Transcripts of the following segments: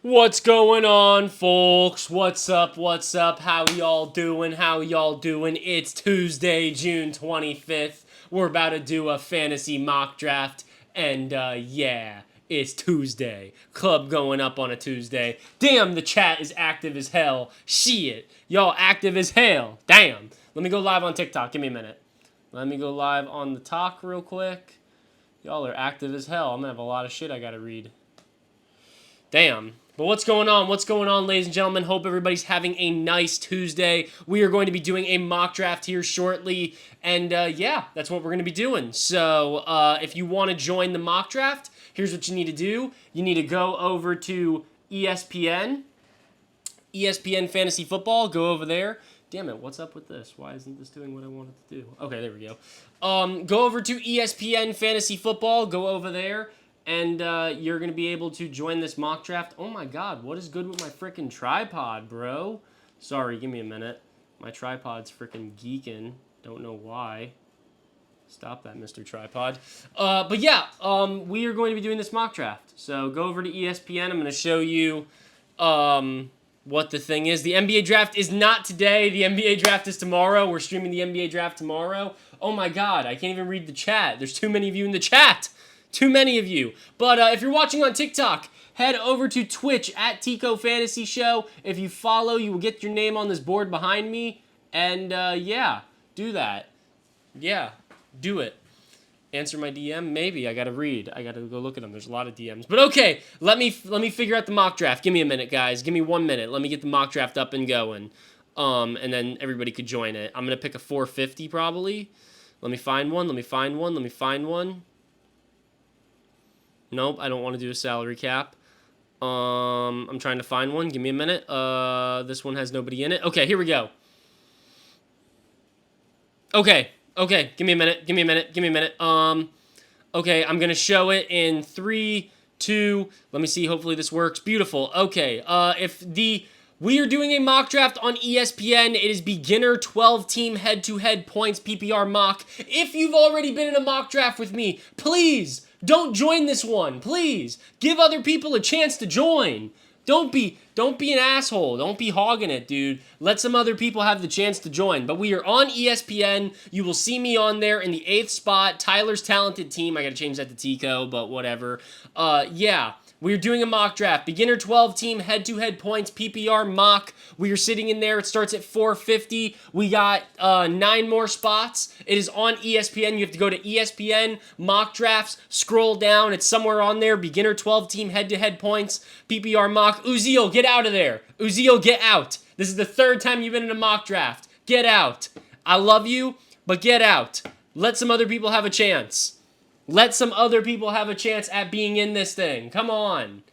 What's going on, folks? What's up? What's up? How y'all doing? How y'all doing? It's Tuesday, June 25th. We're about to do a fantasy mock draft, and yeah, it's Tuesday. Club going up on a Tuesday. Damn, the chat is active as hell. Shit, y'all active as hell. Damn. Let me go live on TikTok. Give me a minute. Let me go live on the talk real quick. Y'all are active as hell. I'm gonna have a lot of shit I gotta read. Damn. But what's going on? What's going on, ladies and gentlemen? Hope everybody's having a nice Tuesday. We are going to be doing a mock draft here shortly. And yeah, that's what we're going to be doing. So if you want to join the mock draft, here's what you need to do. You need to go over to ESPN Fantasy Football. Go over there. Damn it, what's up with this? Why isn't this doing what I want it to do? Okay, there we go. Go over to ESPN Fantasy Football. Go over there. And you're going to be able to join this mock draft. Oh my god, what is good with my freaking tripod, bro? Sorry, give me a minute. My tripod's freaking geeking. Don't know why. Stop that, Mr. Tripod. But yeah, we are going to be doing this mock draft. So go over to ESPN. I'm going to show you what the thing is. The NBA draft is not today. The NBA draft is tomorrow. We're streaming the NBA draft tomorrow. Oh my god, I can't even read the chat. There's too many of you in the chat. Too many of you. But if you're watching on TikTok, head over to Twitch at Tico Fantasy Show. If you follow, you will get your name on this board behind me. And yeah, do that. Yeah, do it. Answer my DM? Maybe. I gotta read. I gotta go look at them. There's a lot of DMs. But okay, let me figure out the mock draft. Give me a minute, guys. Give me 1 minute. Let me get the mock draft up and going. And then everybody could join it. I'm gonna pick a 450 probably. Let me find one. Let me find one. Let me find one. Nope, I don't want to do a salary cap. I'm trying to find one. Give me a minute. This one has nobody in it. Okay, here we go. Okay. Give me a minute. Give me a minute. Okay, I'm going to show it in 3, 2. Let me see. Hopefully this works. Beautiful. Okay, we are doing a mock draft on ESPN. It is beginner 12-team head-to-head points PPR mock. If you've already been in a mock draft with me, please don't join this one. Please give other people a chance to join. Don't be an asshole. Don't be hogging it, dude. Let some other people have the chance to join. But we are on ESPN. You will see me on there in the 8th spot. Tyler's talented team. I got to change that to Tico, but whatever. Yeah. We're doing a mock draft. Beginner 12-team head-to-head points PPR mock. We are sitting in there. It starts at 450. We got 9 more spots. It is on ESPN. You have to go to ESPN mock drafts. Scroll down. It's somewhere on there. Beginner 12-team head-to-head points PPR mock. Uziel, get out of there. Uziel, get out. This is the 3rd time you've been in a mock draft. Get out. I love you, but get out. Let some other people have a chance. Let some other people have a chance at being in this thing. Come on.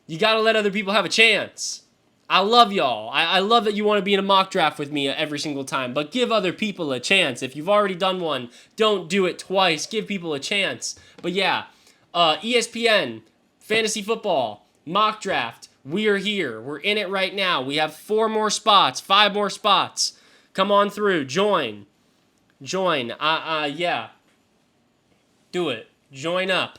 You got to let other people have a chance. I love y'all. I love that you want to be in a mock draft with me every single time. But give other people a chance. If you've already done one, don't do it twice. Give people a chance. But yeah, ESPN, fantasy football, mock draft. We are here. We're in it right now. We have 4 more spots, 5 more spots. Come on through. Join. Yeah. Do it. Join up.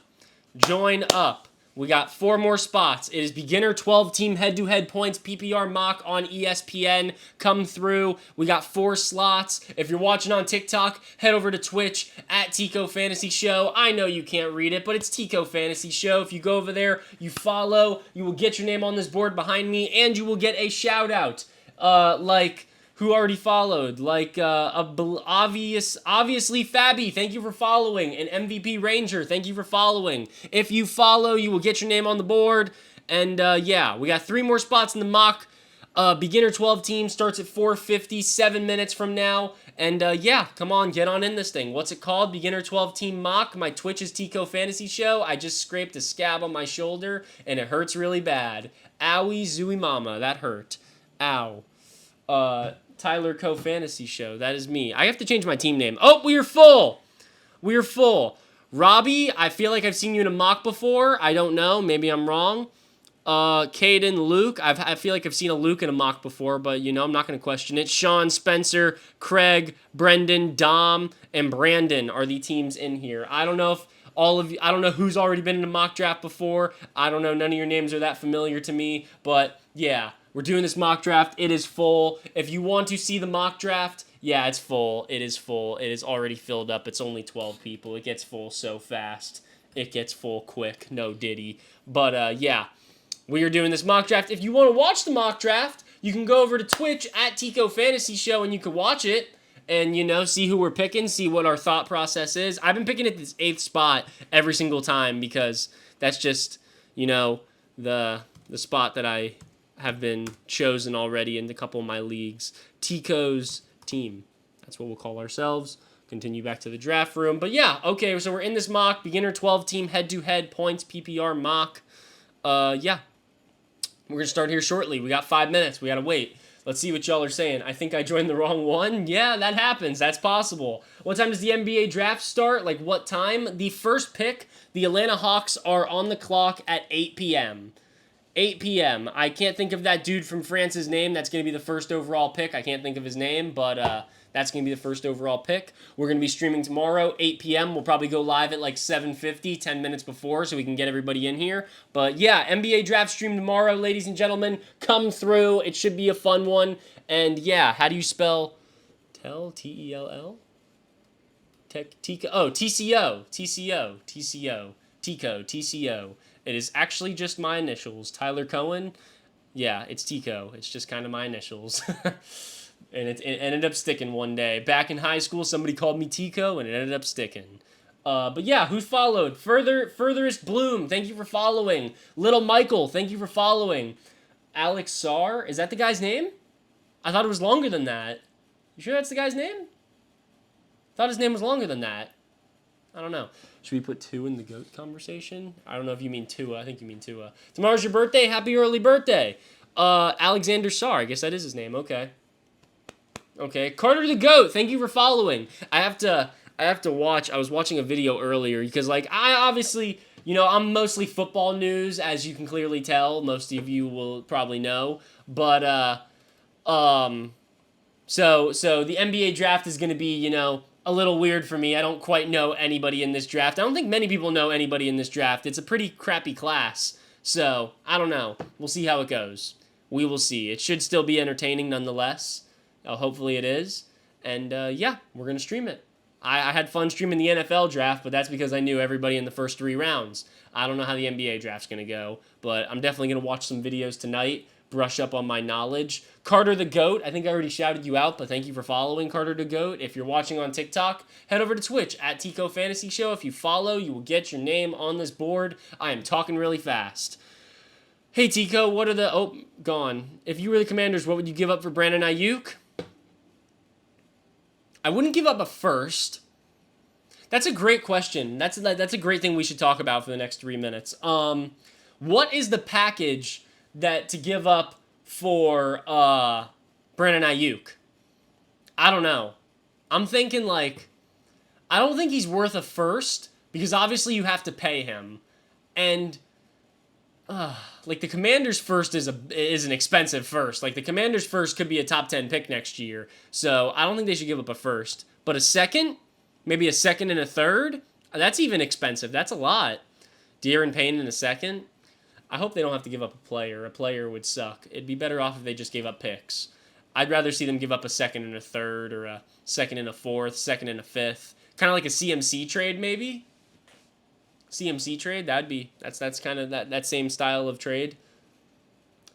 We got 4 more spots. It is beginner 12-team head-to-head points PPR mock on ESPN. Come through. We got 4 slots. If you're watching on TikTok, head over to Twitch at Tico Fantasy Show. I know you can't read it, but it's Tico Fantasy Show. If you go over there, you follow, you will get your name on this board behind me, and you will get a shout-out. Who already followed? Obviously Fabby, thank you for following. And MVP Ranger, thank you for following. If you follow, you will get your name on the board. And yeah, we got 3 more spots in the mock. Beginner 12 team starts at 4:50, 7 minutes from now. And yeah, come on, get on in this thing. What's it called? Beginner 12 team mock. My Twitch is Tico Fantasy Show. I just scraped a scab on my shoulder, and it hurts really bad. Owie zooey mama, that hurt. Ow. Tyler Co Fantasy Show. That is me. I have to change my team name. Oh, we are full. Robbie, I feel like I've seen you in a mock before. I don't know. Maybe I'm wrong. Caden, Luke. I feel like I've seen a Luke in a mock before, but I'm not going to question it. Sean, Spencer, Craig, Brendan, Dom, and Brandon are the teams in here. I don't know if all of you, I don't know who's already been in a mock draft before. I don't know. None of your names are that familiar to me, but yeah, we're doing this mock draft. It is full. If you want to see the mock draft, yeah, it's full. It is full. It is already filled up. It's only 12 people. It gets full so fast. It gets full quick. No diddy. But yeah. We are doing this mock draft. If you want to watch the mock draft, you can go over to Twitch at Tico Fantasy Show and you can watch it and, see who we're picking, see what our thought process is. I've been picking at this 8th spot every single time because that's just, the spot that I have been chosen already in a couple of my leagues. Tico's team. That's what we'll call ourselves. Continue back to the draft room. But yeah, okay, so we're in this mock. Beginner 12 team head-to-head points PPR mock. Yeah. We're going to start here shortly. We got 5 minutes. We got to wait. Let's see what y'all are saying. I think I joined the wrong one. Yeah, that happens. That's possible. What time does the NBA draft start? Like what time? The first pick, the Atlanta Hawks are on the clock at 8 p.m. 8 p.m. I can't think of that dude from France's name. That's going to be the first overall pick. I can't think of his name, but that's going to be the first overall pick. We're going to be streaming tomorrow, 8 p.m. We'll probably go live at like 7:50, 10 minutes before, so we can get everybody in here. But yeah, NBA draft stream tomorrow, ladies and gentlemen. Come through. It should be a fun one. And yeah, how do you spell tell? T-E-L-L? Tico. Oh, TCO. TCO. TCO. Tico. TCO. It is actually just my initials. Tyler Cohen. Yeah, it's Tico. It's just kind of my initials. And it ended up sticking one day. Back in high school, somebody called me Tico, and it ended up sticking. But yeah, who's followed? Furthest Bloom, thank you for following. Little Michael, thank you for following. Alex Sar, is that the guy's name? I thought it was longer than that. You sure that's the guy's name? I thought his name was longer than that. I don't know. Should we put 2 in the GOAT conversation? I don't know if you mean Tua. I think you mean Tua. Tomorrow's your birthday. Happy early birthday. Alexander Sar, I guess that is his name. Okay. Okay, Carter the Goat, thank you for following. I have to watch. I was watching a video earlier because I obviously, I'm mostly football news, as you can clearly tell. Most of you will probably know. But so the NBA draft is going to be, a little weird for me. I don't quite know anybody in this draft. I don't think many people know anybody in this draft. It's a pretty crappy class. So, I don't know. We'll see how it goes. We will see. It should still be entertaining nonetheless. Hopefully it is. And yeah, we're going to stream it. I had fun streaming the NFL draft, but that's because I knew everybody in the first 3 rounds. I don't know how the NBA draft's going to go, but I'm definitely going to watch some videos tonight, brush up on my knowledge. Carter the Goat, I think I already shouted you out, but thank you for following Carter the Goat. If you're watching on TikTok, head over to Twitch at Tico Fantasy Show. If you follow, you will get your name on this board. I am talking really fast. Hey Tico, what are the... Oh, gone. If you were the Commanders, what would you give up for Brandon Ayuk? I wouldn't give up a first. That's a great question. That's a great thing we should talk about for the next 3 minutes. What is the package that to give up for Brandon Ayuk? I don't know. I'm thinking I don't think he's worth a first because obviously you have to pay him, and the Commanders' first is an expensive first. The Commanders' first could be a top 10 pick next year. So I don't think they should give up a first. But a second, maybe a second and a third, that's even expensive. That's a lot. De'Aaron Payne in a second. I hope they don't have to give up a player. A player would suck. It'd be better off if they just gave up picks. I'd rather see them give up a second and a third, or a second and a fourth, second and a fifth. Kind of like a CMC trade, maybe. CMC trade, that's kind of that same style of trade.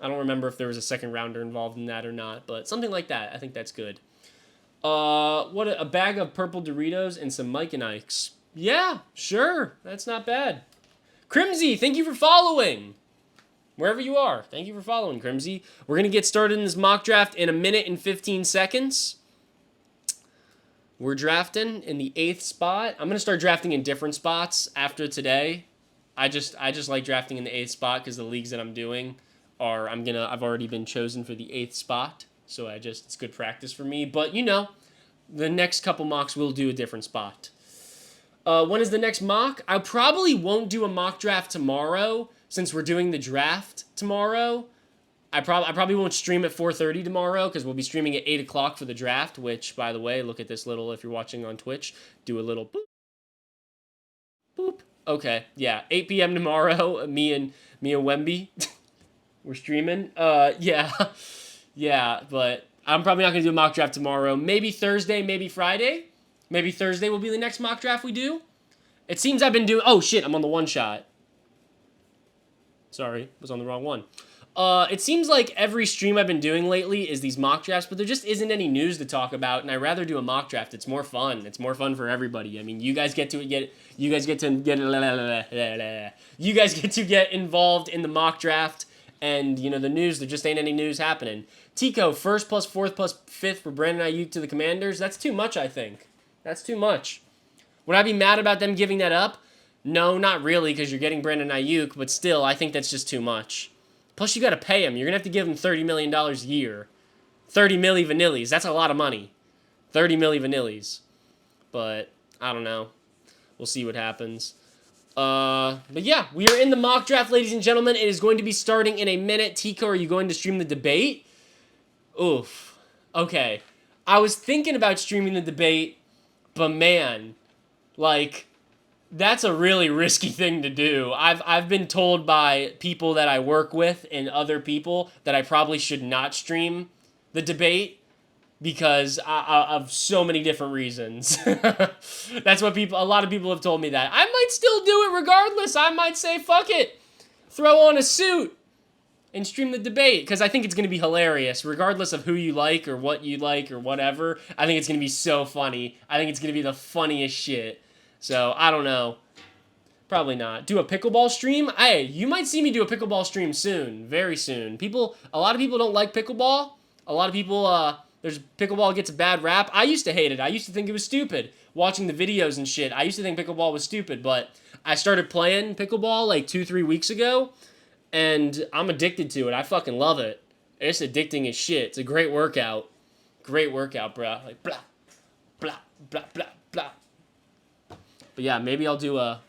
I don't remember if there was a second rounder involved in that or not, but something like that. I think that's good. What a bag of purple Doritos and some Mike and Ikes. Yeah, sure. That's not bad. Crimsy, thank you for following. Wherever you are, thank you for following, Crimsy. We're going to get started in this mock draft in 1 minute and 15 seconds. We're drafting in the 8th spot. I'm going to start drafting in different spots after today. I just like drafting in the 8th spot because the leagues that I'm doing are I've already been chosen for the 8th spot. So it's good practice for me. But the next couple mocks will do a different spot. When is the next mock? I probably won't do a mock draft tomorrow since we're doing the draft tomorrow, I probably won't stream at 4:30 tomorrow because we'll be streaming at 8 o'clock for the draft, which, by the way, look at this little, if you're watching on Twitch, do a little boop, boop. Okay, yeah, 8 p.m. tomorrow, me and Wemby, we're streaming. Yeah, yeah, but I'm probably not going to do a mock draft tomorrow. Maybe Thursday, maybe Friday. Maybe Thursday will be the next mock draft we do. It seems I've been doing... Oh, shit, I'm on the one shot. Sorry, was on the wrong one. It seems like every stream I've been doing lately is these mock drafts, but there just isn't any news to talk about, and I'd rather do a mock draft. It's more fun. It's more fun for everybody. I mean, you guys get to get involved in the mock draft, and, you know, the news, there just ain't any news happening. Tico, 1st plus 4th plus 5th for Brandon Ayuk to the Commanders. That's too much, I think. That's too much. Would I be mad about them giving that up? No, not really, because you're getting Brandon Ayuk, but still, I think that's just too much. Plus, you got to pay him. You're going to have to give him $30 million a year. 30 milli vanillis. That's a lot of money. 30 milli vanillis. But, I don't know. We'll see what happens. But yeah, we are in the mock draft, ladies and gentlemen. It is going to be starting in a minute. Tico, are you going to stream the debate? Oof. Okay. I was thinking about streaming the debate, but man, like, that's a really risky thing to do. I've been told by people that I work with and other people that I probably should not stream the debate because of so many different reasons. That's what a lot of people have told me that. I might still do it regardless. I might say, fuck it. Throw on a suit and stream the debate because I think it's going to be hilarious regardless of who you like or what you like or whatever. I think it's going to be so funny. I think it's going to be the funniest shit. So, I don't know. Probably not. Do a pickleball stream? Hey, you might see me do a pickleball stream soon. Very soon. A lot of people don't like pickleball. A lot of people, pickleball gets a bad rap. I used to hate it. I used to think it was stupid. Watching the videos and shit. I used to think pickleball was stupid, but I started playing pickleball like 2-3 weeks ago, and I'm addicted to it. I fucking love it. It's addicting as shit. It's a great workout. Great workout, bro. Like, blah, blah, blah, blah, blah. But yeah, maybe I'll do a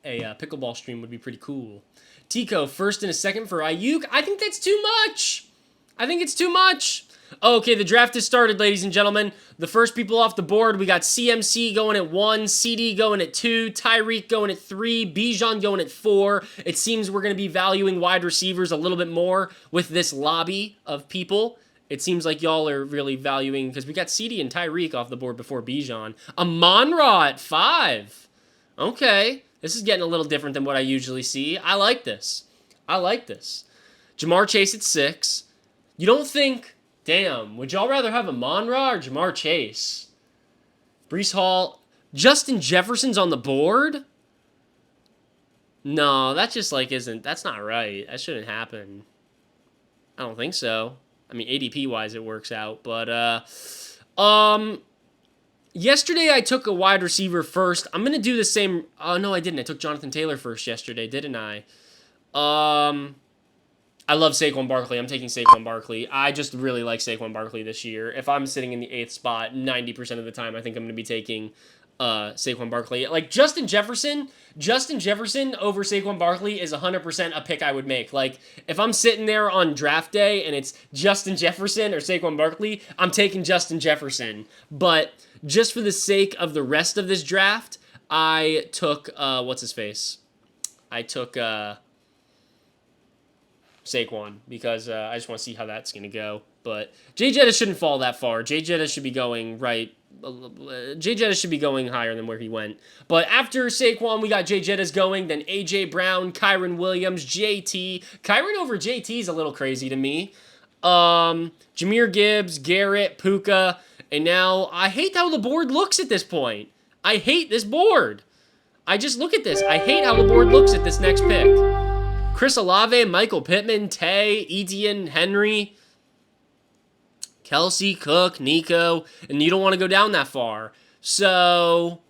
pickleball stream would be pretty cool. Tico, 1st and a 2nd for Ayuk. I think that's too much. I think it's too much. Okay, the draft has started, ladies and gentlemen. The first people off the board, we got CMC going at 1, CD going at 2, Tyreek going at 3, Bijan going at 4. It seems we're going to be valuing wide receivers a little bit more with this lobby of people. It seems like y'all are really valuing, because we got CD and Tyreek off the board before Bijan. Amon-Ra at 5. Okay. This is getting a little different than what I usually see. I like this. I like this. Jamar Chase at 6. You don't think, damn, would y'all rather have Amon-Ra or Jamar Chase? Breece Hall. Justin Jefferson's on the board? No, that just, like, that's not right. That shouldn't happen. I don't think so. I mean, ADP-wise, it works out. But, yesterday I took a wide receiver first. I'm going to do the same. Oh, no, I didn't. I took Jonathan Taylor first yesterday, didn't I? I love Saquon Barkley. I'm taking Saquon Barkley. I just really like Saquon Barkley this year. If I'm sitting in the 8th spot, 90% of the time, I think I'm going to be taking Saquon Barkley. Like, Justin Jefferson over Saquon Barkley is 100% a pick I would make. Like, if I'm sitting there on draft day and it's Justin Jefferson or Saquon Barkley, I'm taking Justin Jefferson. But just for the sake of the rest of this draft, I took, what's-his-face? I took Saquon because I just want to see how that's going to go. But Jay Jettis shouldn't fall that far. Jay Jettis should be going Jay Jettis should be going higher than where he went. But after Saquon, we got Jay Jettis going, then A.J. Brown, Kyren Williams, JT. Kyren over JT is a little crazy to me. Jahmyr Gibbs, Garrett, Puka, and now I hate how the board looks at this point. I hate this board. I just look at this. I hate how the board looks at this next pick. Chris Olave, Michael Pittman, Tay, Etienne, Henry, Kelsey, Cook, Nico, and you don't want to go down that far. So,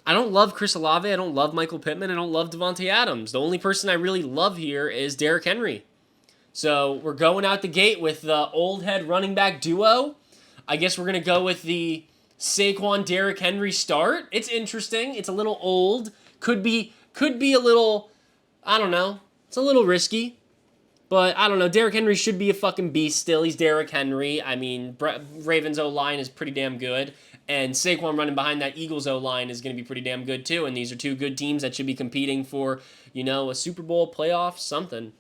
I don't love Chris Olave. I don't love Michael Pittman. I don't love Devontae Adams. The only person I really love here is Derrick Henry. So, we're going out the gate with the old head running back duo. I guess we're going to go with the Saquon, Derrick Henry start. It's interesting. It's a little old. Could be Could be a little, I don't know. It's a little risky. But I don't know. Derrick Henry should be a fucking beast still. He's Derrick Henry. I mean, Ravens O-line is pretty damn good. And Saquon running behind that Eagles O-line is going to be pretty damn good too. And these are two good teams that should be competing for, you know, a Super Bowl, playoff, something.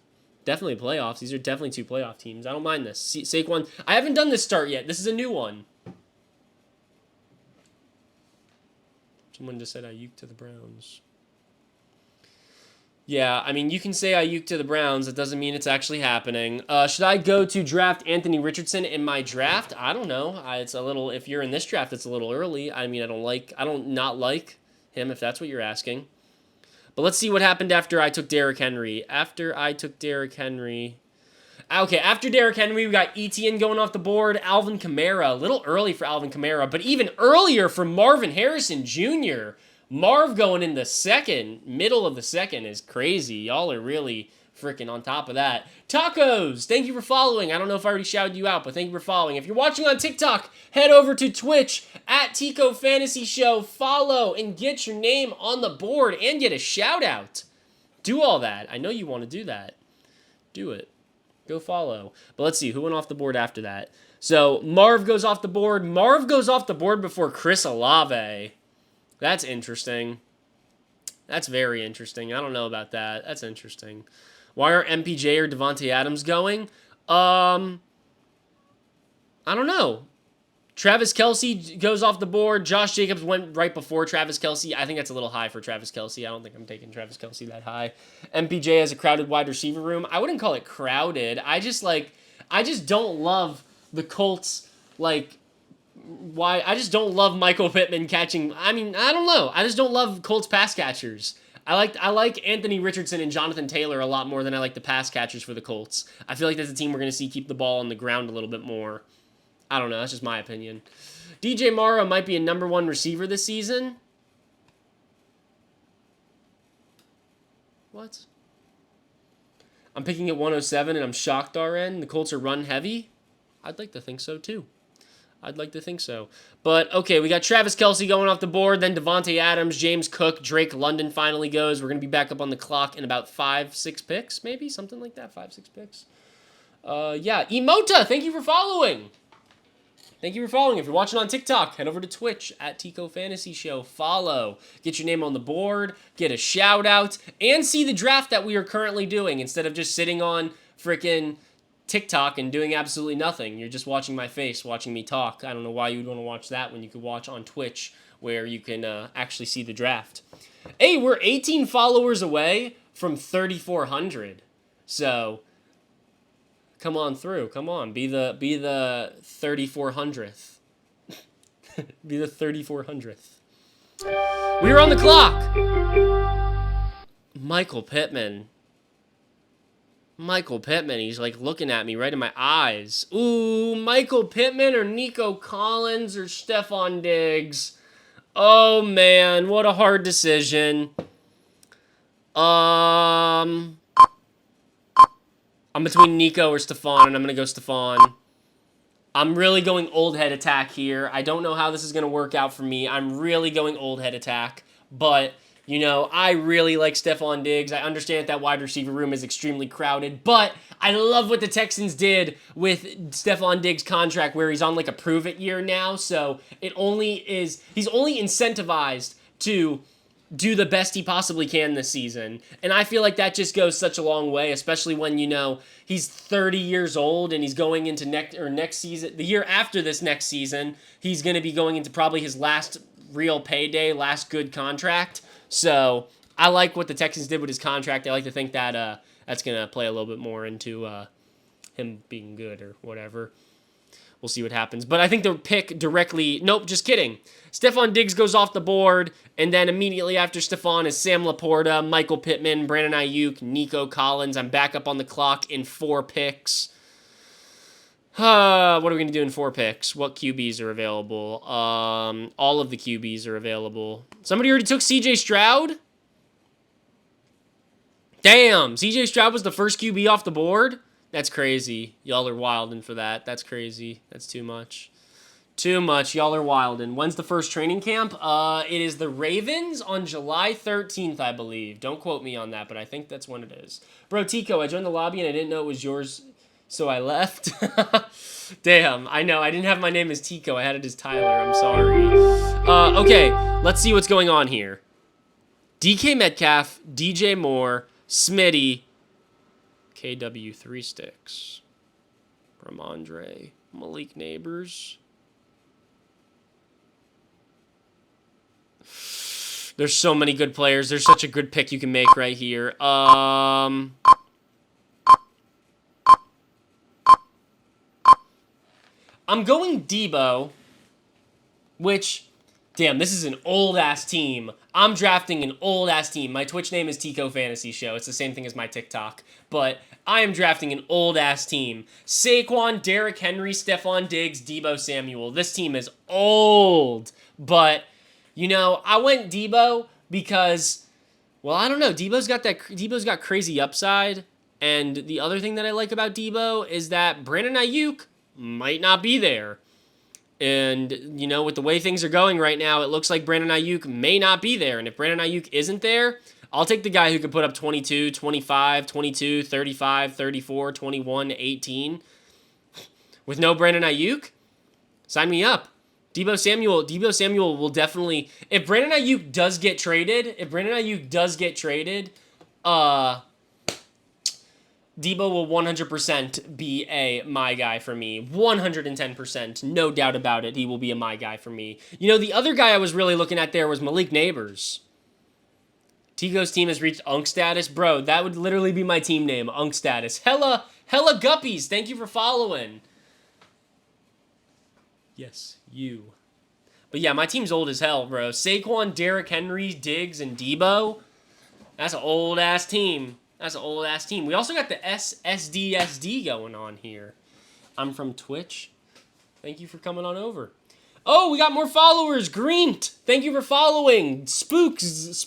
Definitely playoffs. These are definitely two playoff teams. I don't mind this. Saquon, I haven't done this start yet. This is a new one. Someone just said Ayuk to the Browns. Yeah, I mean, you can say Ayuk to the Browns. It doesn't mean it's actually happening. Should I go to draft Anthony Richardson in my draft? I don't know. It's a little, if you're in this draft, it's a little early. I mean, I don't not like him, if that's what you're asking. But let's see what happened after I took Derrick Henry. After Derrick Henry, we got Etienne going off the board. Alvin Kamara, a little early for Alvin Kamara, but even earlier for Marvin Harrison Jr., Marv going in the second, middle of the second is crazy. Y'all are really freaking on top of that. Tacos, thank you for following. I don't know if I already shouted you out, but thank you for following. If you're watching on TikTok, head over to Twitch at Tico Fantasy Show. Follow and get your name on the board and get a shout out. Do all that. I know you want to do that. Do it. Go follow. But let's see, who went off the board after that? So Marv goes off the board. Marv goes off the board before Chris Olave. That's interesting. That's very interesting. I don't know about that. That's interesting. Why are MPJ or Devontae Adams going? I don't know. Travis Kelce goes off the board. Josh Jacobs went right before Travis Kelce. I think that's a little high for Travis Kelce. I don't think I'm taking Travis Kelce that high. MPJ has a crowded wide receiver room. I wouldn't call it crowded. I just don't love the Colts, why I just don't love Michael Pittman catching. I mean, I don't know. I just don't love Colts pass catchers. I like Anthony Richardson and Jonathan Taylor a lot more than I like the pass catchers for the Colts. I feel like that's a team we're going to see keep the ball on the ground a little bit more. I don't know. That's just my opinion. DJ Morrow might be a number one receiver this season. What? I'm picking at 107 and I'm shocked, RN. The Colts are run heavy. I'd like to think so too. But, okay, we got Travis Kelce going off the board, then Devontae Adams, James Cook, Drake London finally goes. We're going to be back up on the clock in about 5-6 picks, maybe? Something like that, 5-6 picks. Yeah, Emota, thank you for following. If you're watching on TikTok, head over to Twitch at Tico Fantasy Show. Follow. Get your name on the board, get a shout out, and see the draft that we are currently doing instead of just sitting on freaking TikTok and doing absolutely nothing. You're just watching my face, watching me talk. I don't know why you would want to watch that when you could watch on Twitch where you can actually see the draft. Hey, we're 18 followers away from 3,400. So come on through. Come on. Be the 3,400th. Be the 3,400th. We are on the clock. Michael Pittman, he's like looking at me right in my eyes. Ooh, Michael Pittman or Nico Collins or Stephon Diggs. Oh man, what a hard decision. I'm between Nico or Stephon, and I'm going to go Stephon. I'm really going old head attack here. I don't know how this is going to work out for me. I'm really going old head attack, but you know, I really like Stephon Diggs. I understand that wide receiver room is extremely crowded, but I love what the Texans did with Stephon Diggs' contract where he's on like a prove-it year now, so he's only incentivized to do the best he possibly can this season. And I feel like that just goes such a long way, especially when, you know, he's 30 years old and he's going into next season, the year after this next season, he's going to be going into probably his last real payday, last good contract. So I like what the Texans did with his contract. I like to think that that's going to play a little bit more into him being good or whatever. We'll see what happens. But I think the pick directly... Nope, just kidding. Stephon Diggs goes off the board, and then immediately after Stephon is Sam Laporta, Michael Pittman, Brandon Ayuk, Nico Collins. I'm back up on the clock in 4 picks. What are we going to do in 4 picks? What QBs are available? All of the QBs are available. Somebody already took CJ Stroud? Damn, CJ Stroud was the first QB off the board? That's crazy. Y'all are wilding for that. That's crazy. That's too much. Too much. Y'all are wildin'. When's the first training camp? It is the Ravens on July 13th, I believe. Don't quote me on that, but I think that's when it is. Bro, Tico, I joined the lobby and I didn't know it was yours, so I left. Damn, I know. I didn't have my name as Tico. I had it as Tyler. I'm sorry. Okay, let's see what's going on here. DK Metcalf, DJ Moore, Smitty, KW 3 sticks, Ramondre, Malik Neighbors. There's so many good players. There's such a good pick you can make right here. I'm going Debo, which, damn, this is an old-ass team. I'm drafting an old-ass team. My Twitch name is Tico Fantasy Show. It's the same thing as my TikTok. But I am drafting an old-ass team. Saquon, Derrick Henry, Stephon Diggs, Debo Samuel. This team is old. But, you know, I went Debo because, well, I don't know. Debo's got crazy upside. And the other thing that I like about Debo is that Brandon Ayuk might not be there. And, you know, with the way things are going right now, it looks like Brandon Ayuk may not be there. And if Brandon Ayuk isn't there, I'll take the guy who could put up 22, 25, 22, 35, 34, 21, 18. With no Brandon Ayuk, sign me up. Debo Samuel will definitely, if Brandon Ayuk does get traded, Debo will 100% be a my guy for me. 110%. No doubt about it. He will be a my guy for me. You know, the other guy I was really looking at there was Malik Neighbors. Tico's team has reached Unk status. Bro, that would literally be my team name. Unk status. Hella Guppies. Thank you for following. Yes, you. But yeah, my team's old as hell, bro. Saquon, Derrick Henry, Diggs, and Debo. That's an old-ass team. That's an old-ass team. We also got the SSDSD going on here. I'm from Twitch. Thank you for coming on over. Oh, we got more followers. Greent, thank you for following. Spooks.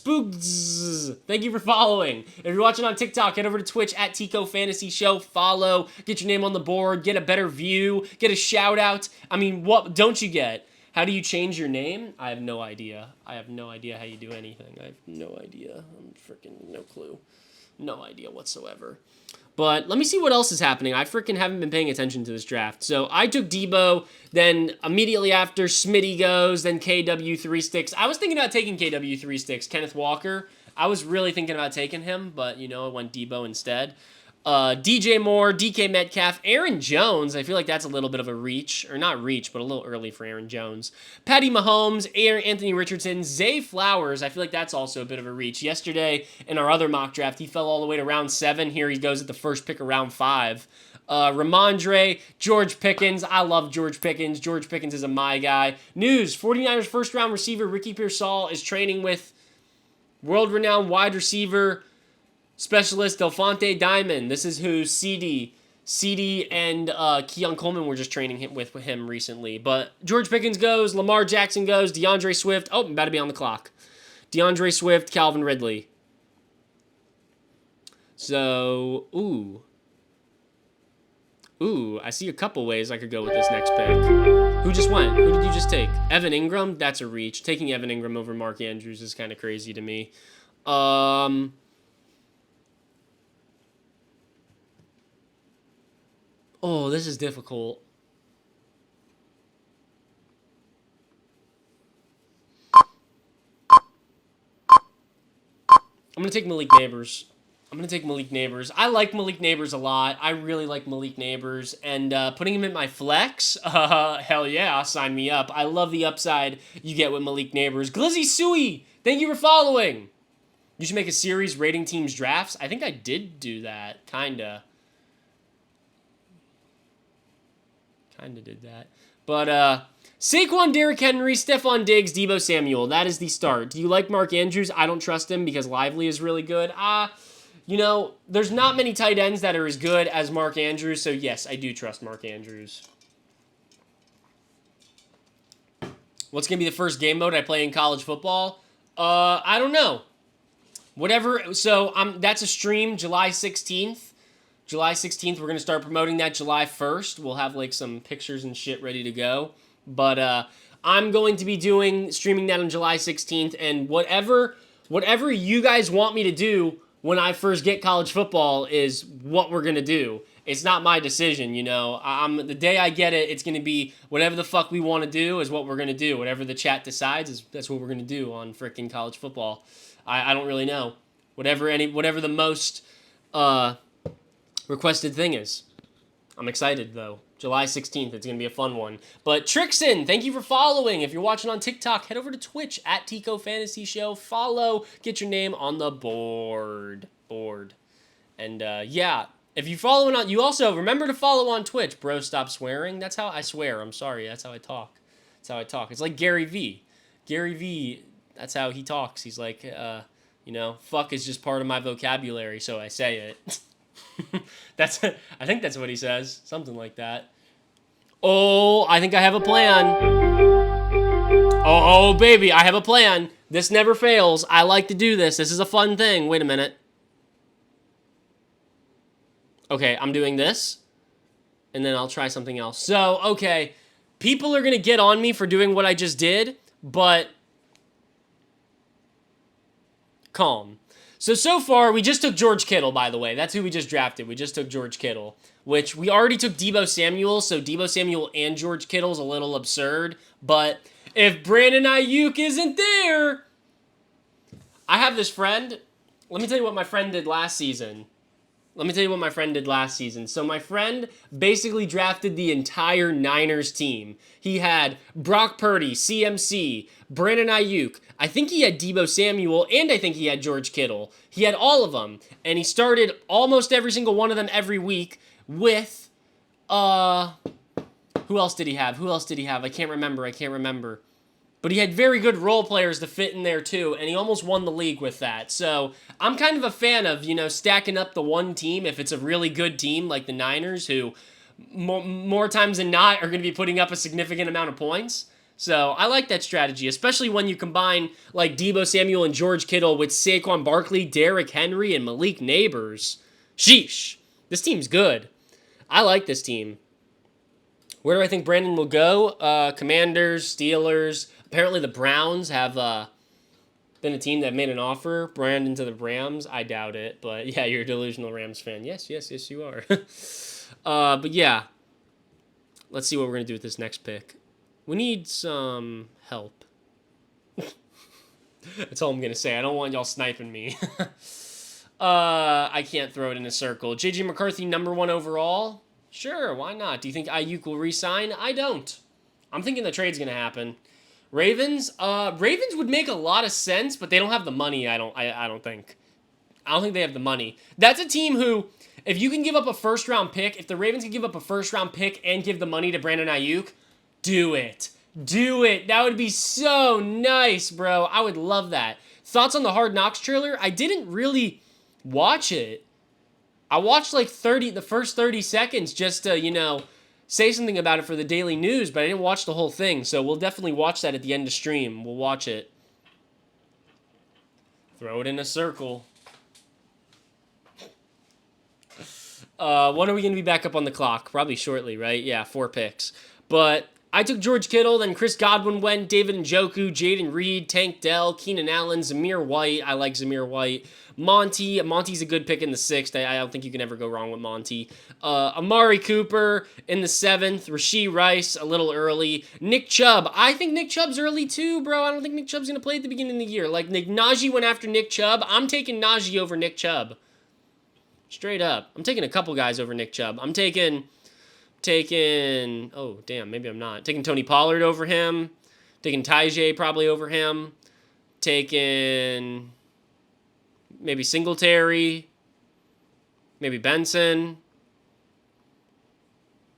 Thank you for following. If you're watching on TikTok, head over to Twitch at Tico Fantasy Show. Follow. Get your name on the board. Get a better view. Get a shout-out. I mean, what don't you get? How do you change your name? I have no idea. I have no idea how you do anything. I have no idea. I'm freaking no clue. No idea whatsoever. But let me see what else is happening. I freaking haven't been paying attention to this draft. So I took Debo, then immediately after Smitty goes, then KW 3 sticks. I was thinking about taking KW 3 sticks, Kenneth Walker. I was really thinking about taking him, but, you know, I went Debo instead. DJ Moore, DK Metcalf, Aaron Jones. I feel like that's a little bit of a reach, or not reach, but a little early for Aaron Jones. Patty Mahomes, Anthony Richardson, Zay Flowers. I feel like that's also a bit of a reach. Yesterday in our other mock draft, he fell all the way to round 7. Here he goes at the first pick of round 5. Ramondre, George Pickens. I love George Pickens. George Pickens is a my guy. News, 49ers first round receiver Ricky Pearsall is training with world-renowned wide receiver specialist Delphonte Diamond. This is who CD and Keon Coleman were just training with him recently. But George Pickens goes, Lamar Jackson goes, DeAndre Swift. Oh, I'm about to be on the clock. DeAndre Swift, Calvin Ridley. So, ooh, I see a couple ways I could go with this next pick. Who just went? Who did you just take? Evan Ingram? That's a reach. Taking Evan Ingram over Mark Andrews is kind of crazy to me. Oh, this is difficult. I'm going to take Malik Neighbors. I like Malik Neighbors a lot. I really like Malik Neighbors. And putting him in my flex, hell yeah, sign me up. I love the upside you get with Malik Neighbors. Glizzy Sui, thank you for following. You should make a series rating teams drafts. I think I did do that, kinda did that. But Saquon, Derrick Henry, Stephon Diggs, Debo Samuel. That is the start. Do you like Mark Andrews? I don't trust him because Lively is really good. You know, there's not many tight ends that are as good as Mark Andrews, so yes, I do trust Mark Andrews. What's going to be the first game mode I play in college football? I don't know. Whatever. So that's a stream July 16th. July 16th, we're going to start promoting that July 1st. We'll have, like, some pictures and shit ready to go. But I'm going to be streaming that on July 16th, and whatever you guys want me to do when I first get college football is what we're gonna do. It's not my decision, you know. The day I get it, it's gonna be whatever the fuck we want to do is what we're gonna do. Whatever the chat decides that's what we're gonna do on freaking college football. I don't really know. Whatever the most requested thing is. I'm excited though. July 16th, it's going to be a fun one. But Trixon, thank you for following. If you're watching on TikTok, head over to Twitch at Tico Fantasy Show. Follow, get your name on the board. And yeah, if you following on, you also remember to follow on Twitch. Bro, stop swearing. That's how I swear. I'm sorry. That's how I talk. It's like Gary V. Gary V, that's how he talks. He's like, you know, fuck is just part of my vocabulary, so I say it. I think that's what he says. Something like that. Oh, I think I have a plan. Oh, baby, I have a plan. This never fails. I like to do this. This is a fun thing. Wait a minute. Okay, I'm doing this. And then I'll try something else. So, okay. People are going to get on me for doing what I just did, but calm. So far, we just took George Kittle, by the way. That's who we just drafted. We just took George Kittle, which we already took Deebo Samuel, so Deebo Samuel and George Kittle's a little absurd. But if Brandon Ayuk isn't there, I have this friend. Let me tell you what my friend did last season. So my friend basically drafted the entire Niners team. He had Brock Purdy, CMC, Brandon Ayuk. I think he had Deebo Samuel, and I think he had George Kittle. He had all of them, and he started almost every single one of them every week with, who else did he have? I can't remember. But he had very good role players to fit in there too, and he almost won the league with that. So I'm kind of a fan of, you know, stacking up the one team if it's a really good team like the Niners, who more times than not are going to be putting up a significant amount of points. So I like that strategy, especially when you combine like Deebo Samuel and George Kittle with Saquon Barkley, Derrick Henry, and Malik Neighbors. Sheesh. This team's good. I like this team. Where do I think Brandon will go? Commanders, Steelers. Apparently the Browns have been a team that made an offer. Brandon to the Rams. I doubt it. But yeah, you're a delusional Rams fan. Yes, you are. But yeah. Let's see what we're going to do with this next pick. We need some help. That's all I'm going to say. I don't want y'all sniping me. I can't throw it in a circle. J.J. McCarthy, #1 overall. Sure, why not? Do you think Ayuk will re-sign? I don't. I'm thinking the trade's going to happen. Ravens would make a lot of sense, but they don't have the money, I don't think. I don't think they have the money. That's a team who, if you can give up a first-round pick, if the Ravens can give up a first-round pick and give the money to Brandon Ayuk, do it. Do it. That would be so nice, bro. I would love that. Thoughts on the Hard Knocks trailer? I didn't really watch it. I watched like the first 30 seconds just to, you know, say something about it for the daily news, but I didn't watch the whole thing. So we'll definitely watch that at the end of stream. We'll watch it. Throw it in a circle. When are we going to be back up on the clock? Probably shortly, right? Yeah, 4 picks. But I took George Kittle, then Chris Godwin went, David Njoku, Jaden Reed, Tank Dell, Keenan Allen, Zamir White. I like Zamir White. Monty's a good pick in the 6th. I don't think you can ever go wrong with Monty. Amari Cooper in the 7th. Rashee Rice a little early. Nick Chubb. I think Nick Chubb's early too, bro. I don't think Nick Chubb's going to play at the beginning of the year. Like, Najee went after Nick Chubb. I'm taking Najee over Nick Chubb. Straight up. I'm taking a couple guys over Nick Chubb. I'm taking, oh, damn, maybe I'm not. Taking Tony Pollard over him. Taking Tajay probably over him. Taking maybe Singletary. Maybe Benson.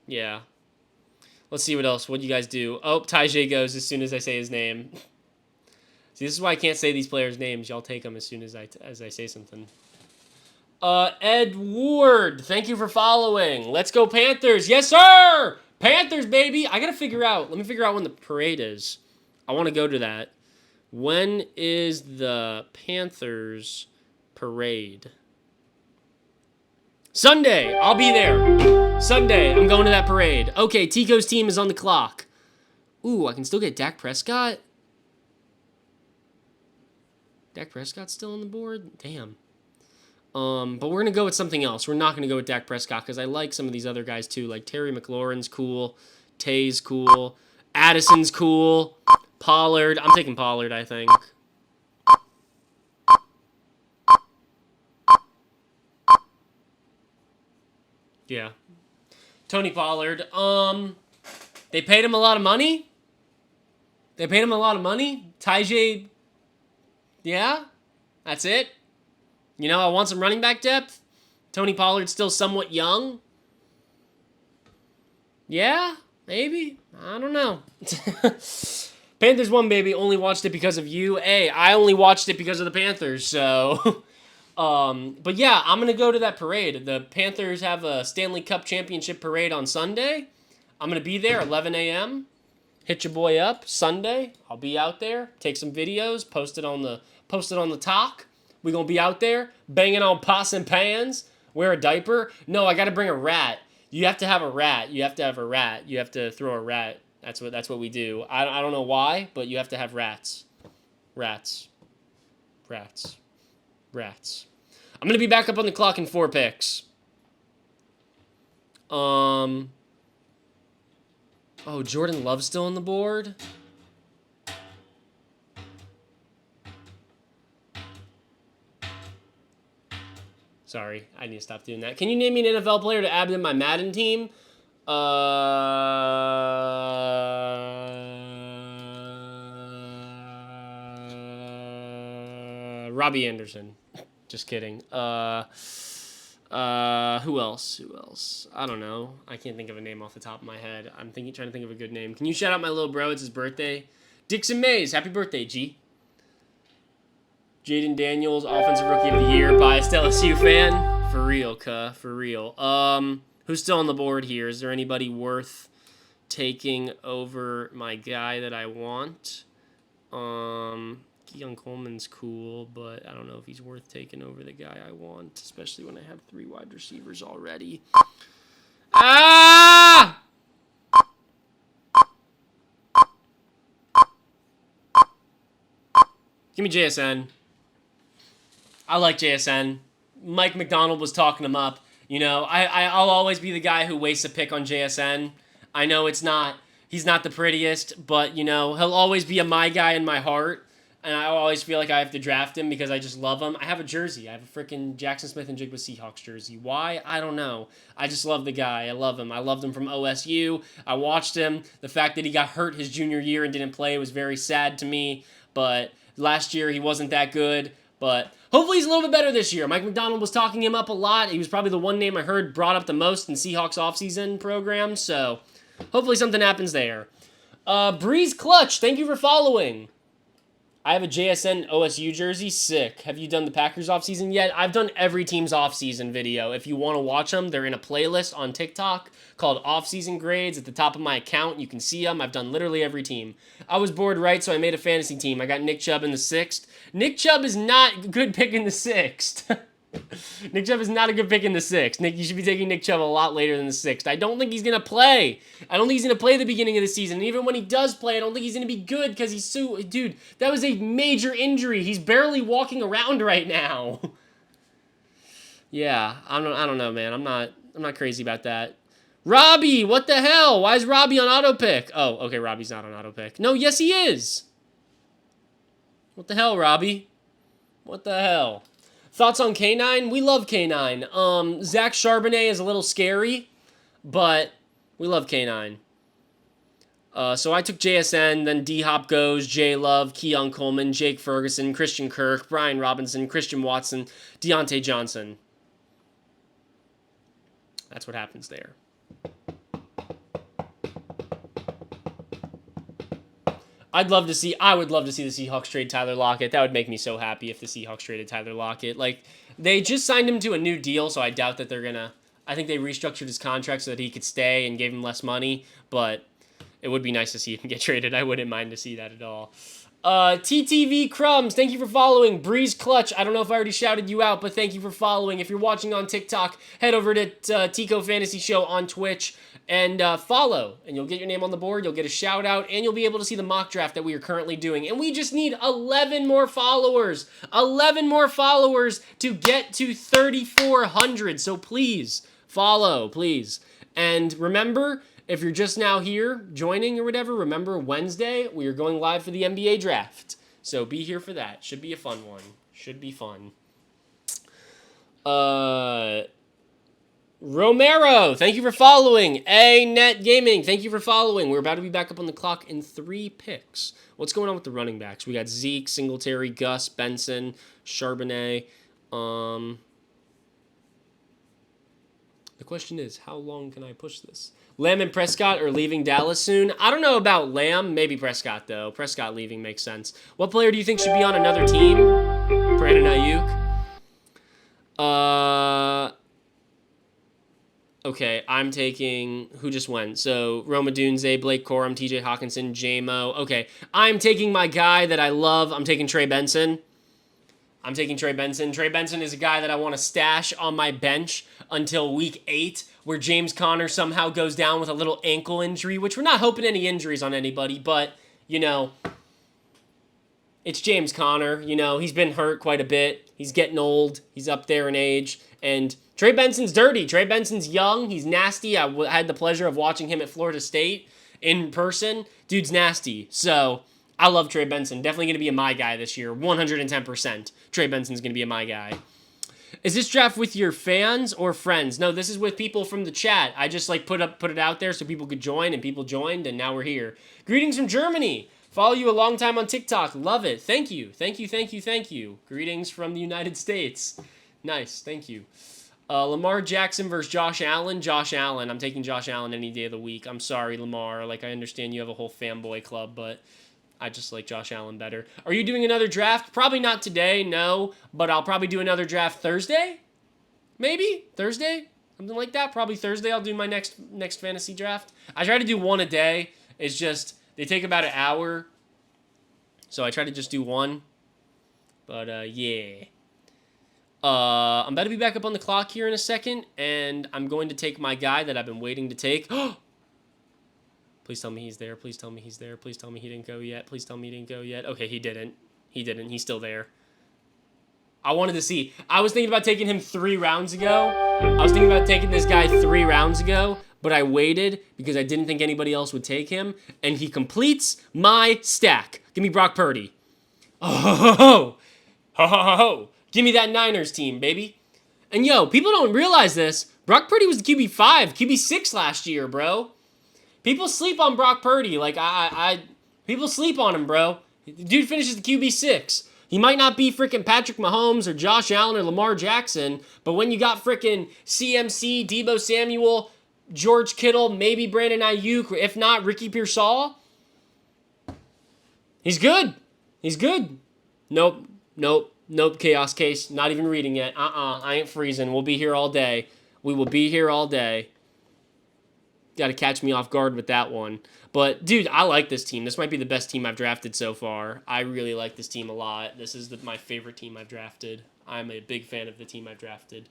Yeah. Let's see what else. What do you guys do? Oh, Tajay goes as soon as I say his name. See, this is why I can't say these players' names. Y'all take them as soon as I say something. Ed Ward, thank you for following. Let's go Panthers. Yes, sir! Panthers, baby! I gotta figure out, let me figure out when the parade is. I want to go to that. When is the Panthers parade? Sunday! I'll be there. Sunday, I'm going to that parade. Okay, Tico's team is on the clock. Ooh, I can still get Dak Prescott. Dak Prescott's still on the board? Damn. But we're going to go with something else. We're not going to go with Dak Prescott because I like some of these other guys too. Like Terry McLaurin's cool. Tay's cool. Addison's cool. Pollard. I'm taking Pollard, I think. Yeah. Tony Pollard. They paid him a lot of money. Tyjae. Yeah. That's it. You know, I want some running back depth. Tony Pollard's still somewhat young. Yeah, maybe. I don't know. Panthers won, baby. Only watched it because of you. Hey, I only watched it because of the Panthers, so... but yeah, I'm going to go to that parade. The Panthers have a Stanley Cup Championship parade on Sunday. I'm going to be there 11 a.m. Hit your boy up Sunday. I'll be out there. Take some videos. Post it on the talk. We're going to be out there banging on pots and pans. Wear a diaper. No, I got to bring a rat. You have to have a rat. You have to throw a rat. That's what we do. I don't know why, but you have to have rats. Rats. I'm going to be back up on the clock in 4 picks. Oh, Jordan Love's still on the board? Sorry, I need to stop doing that. Can you name me an NFL player to add in my Madden team? Robbie Anderson. Just kidding. Who else? I don't know. I can't think of a name off the top of my head. I'm trying to think of a good name. Can you shout out my little bro? It's his birthday. Dixon Mays. Happy birthday, G. Jaden Daniels, Offensive Rookie of the Year. Biased LSU fan. For real, for real. Who's still on the board here? Is there anybody worth taking over my guy that I want? Keon Coleman's cool, but I don't know if he's worth taking over the guy I want, especially when I have 3 wide receivers already. Ah! Give me JSN. I like JSN. Mike McDonald was talking him up. You know, I'll always be the guy who wastes a pick on JSN. I know he's not the prettiest, but, you know, he'll always be my guy in my heart. And I always feel like I have to draft him because I just love him. I have a jersey. I have a freaking Jackson Smith and Jigba Seahawks jersey. Why? I don't know. I just love the guy. I love him. I loved him from OSU. I watched him. The fact that he got hurt his junior year and didn't play was very sad to me. But last year he wasn't that good. But hopefully he's a little bit better this year. Mike McDonald was talking him up a lot. He was probably the one name I heard brought up the most in Seahawks offseason program. So hopefully something happens there. Breeze Clutch, thank you for following. I have a JSN OSU jersey. Sick. Have you done the Packers offseason yet? I've done every team's offseason video. If you want to watch them, they're in a playlist on TikTok called Offseason Grades at the top of my account. You can see them. I've done literally every team. I was bored, right? So I made a fantasy team. I got Nick Chubb in the 6th. Nick Chubb is not a good pick in the 6th. Nick Chubb is not a good pick in the 6th. Nick, you should be taking Nick Chubb a lot later than the 6th. I don't think he's going to play. I don't think he's going to play at the beginning of the season. And even when he does play, I don't think he's going to be good because he's so... Dude, that was a major injury. He's barely walking around right now. Yeah, I don't know, man. I'm not crazy about that. Robbie, what the hell? Why is Robbie on auto pick? Oh, okay, Robbie's not on auto pick. No, yes he is. What the hell, Robbie? What the hell? Thoughts on K9? We love K9. Zach Charbonnet is a little scary, but we love K9. So I took JSN, then D-Hop goes, J Love, Keon Coleman, Jake Ferguson, Christian Kirk, Brian Robinson, Christian Watson, Deontay Johnson. That's what happens there. I would love to see the Seahawks trade Tyler Lockett. That would make me so happy if the Seahawks traded Tyler Lockett. Like, they just signed him to a new deal, so I doubt that they're going to... I think they restructured his contract so that he could stay and gave him less money, but It would be nice to see him get traded. I wouldn't mind to see that at all. TTV Crumbs, thank you for following. Breeze Clutch, I don't know if I already shouted you out, but thank you for following. If you're watching on TikTok, head over to Tico Fantasy Show on Twitch and follow, and you'll get your name on the board, you'll get a shout out, and you'll be able to see the mock draft that we are currently doing. And we just need 11 more followers. 11 more followers to get to 3,400. So please, follow, please. And remember, if you're just now here joining or whatever, remember Wednesday, we are going live for the NBA draft. So be here for that. Should be a fun one. Should be fun. Romero, thank you for following. A-Net Gaming, thank you for following. We're about to be back up on the clock in 3 picks. What's going on with the running backs? We got Zeke, Singletary, Gus, Benson, Charbonnet. The question is, how long can I push this? Lamb and Prescott are leaving Dallas soon. I don't know about Lamb. Maybe Prescott, though. Prescott leaving makes sense. What player do you think should be on another team? Brandon Ayuk. Okay, I'm taking... Who just went? So, Roma Dunze, Blake Corum, TJ Hawkinson, J-Mo. Okay, I'm taking my guy that I love. I'm taking Trey Benson. Trey Benson is a guy that I want to stash on my bench until week 8, where James Conner somehow goes down with a little ankle injury, which we're not hoping any injuries on anybody, but, you know, it's James Conner. You know, he's been hurt quite a bit. He's getting old. He's up there in age. And Trey Benson's dirty. Trey Benson's young. He's nasty. I had the pleasure of watching him at Florida State in person. Dude's nasty. So I love Trey Benson. Definitely going to be a my guy this year. 110%. Trey Benson's going to be a my guy. Is this draft with your fans or friends? No, this is with people from the chat. I just put it out there so people could join, and people joined, and now we're here. Greetings from Germany. Follow you a long time on TikTok. Love it. Thank you. Greetings from the United States. Nice. Thank you. Lamar Jackson versus Josh Allen. Josh Allen. I'm taking Josh Allen any day of the week. I'm sorry, Lamar. I understand you have a whole fanboy club, but I just like Josh Allen better. Are you doing another draft? Probably not today, no. But I'll probably do another draft Thursday? Maybe? Thursday? Something like that. Probably Thursday I'll do my next fantasy draft. I try to do one a day. It's just, they take about an hour. So I try to just do one. But, yeah. I'm about to be back up on the clock here in a second. And I'm going to take my guy that I've been waiting to take. Please tell me he's there. Please tell me he's there. Please tell me he didn't go yet. Please tell me he didn't go yet. Okay, he didn't. He's still there. I wanted to see. I was thinking about taking him 3 rounds ago. I was thinking about taking this guy 3 rounds ago, but I waited because I didn't think anybody else would take him, and he completes my stack. Give me Brock Purdy. Oh, ho, ho, ho, ho. Give me that Niners team, baby. And yo, people don't realize this. Brock Purdy was the QB5, QB6 last year, bro. People sleep on Brock Purdy. People sleep on him, bro. The dude finishes the QB6. He might not be freaking Patrick Mahomes or Josh Allen or Lamar Jackson, but when you got freaking CMC, Deebo Samuel, George Kittle, maybe Brandon Ayuk, or if not, Ricky Pearsall, he's good. Nope, Chaos Case. Not even reading it. I ain't freezing. We'll be here all day. We will be here all day. Got to catch me off guard with that one. But, dude, I like this team. This might be the best team I've drafted so far. I really like this team a lot. This is my favorite team I've drafted. I'm a big fan of the team I've drafted.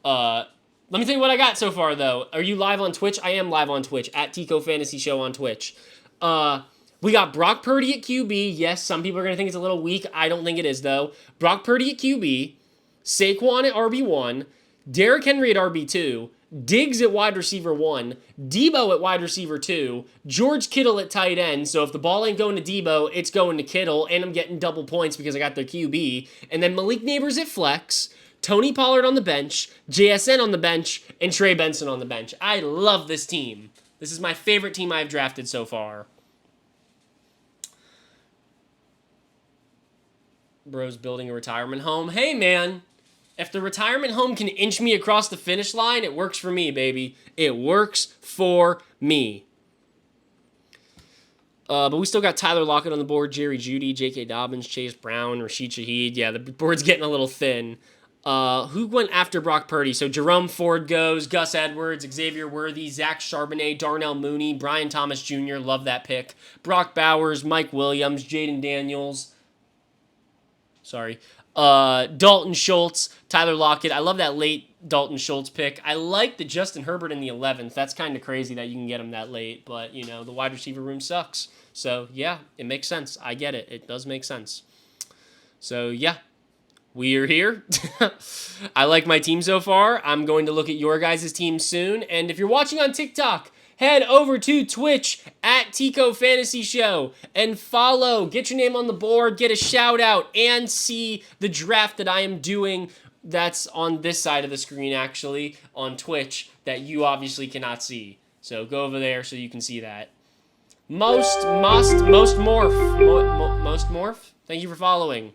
Let me tell you what I got so far, though. Are you live on Twitch? I am live on Twitch, at Tico Fantasy Show on Twitch. We got Brock Purdy at QB. Yes, some people are going to think it's a little weak. I don't think it is, though. Brock Purdy at QB. Saquon at RB1. Derrick Henry at RB2. Diggs at wide receiver 1, Deebo at wide receiver 2, George Kittle at tight end. So if the ball ain't going to Deebo, it's going to Kittle, and I'm getting double points because I got the QB. And then Malik Neighbors at flex, Tony Pollard on the bench, JSN on the bench, and Trey Benson on the bench. I love this team. This is my favorite team I've drafted so far. Bro's building a retirement home. Hey, man. If the retirement home can inch me across the finish line, it works for me, baby. It works for me. But we still got Tyler Lockett on the board, Jerry Jeudy, J.K. Dobbins, Chase Brown, Rashid Shaheed. Yeah, the board's getting a little thin. Who went after Brock Purdy? So Jerome Ford goes, Gus Edwards, Xavier Worthy, Zach Charbonnet, Darnell Mooney, Brian Thomas Jr., love that pick. Brock Bowers, Mike Williams, Jaden Daniels. Sorry. Dalton Schultz, Tyler Lockett. I love that late Dalton Schultz pick. I like the Justin Herbert in the 11th. That's kind of crazy that you can get him that late, but, you know, the wide receiver room sucks. So, yeah, it makes sense. I get it. It does make sense. So, yeah, we are here. I like my team so far. I'm going to look at your guys' team soon. And if you're watching on TikTok, head over to Twitch at Tico Fantasy Show and follow. Get your name on the board, get a shout out, and see the draft that I am doing. That's on this side of the screen, actually, on Twitch, that you obviously cannot see. So go over there so you can see that. Most Morph. Thank you for following.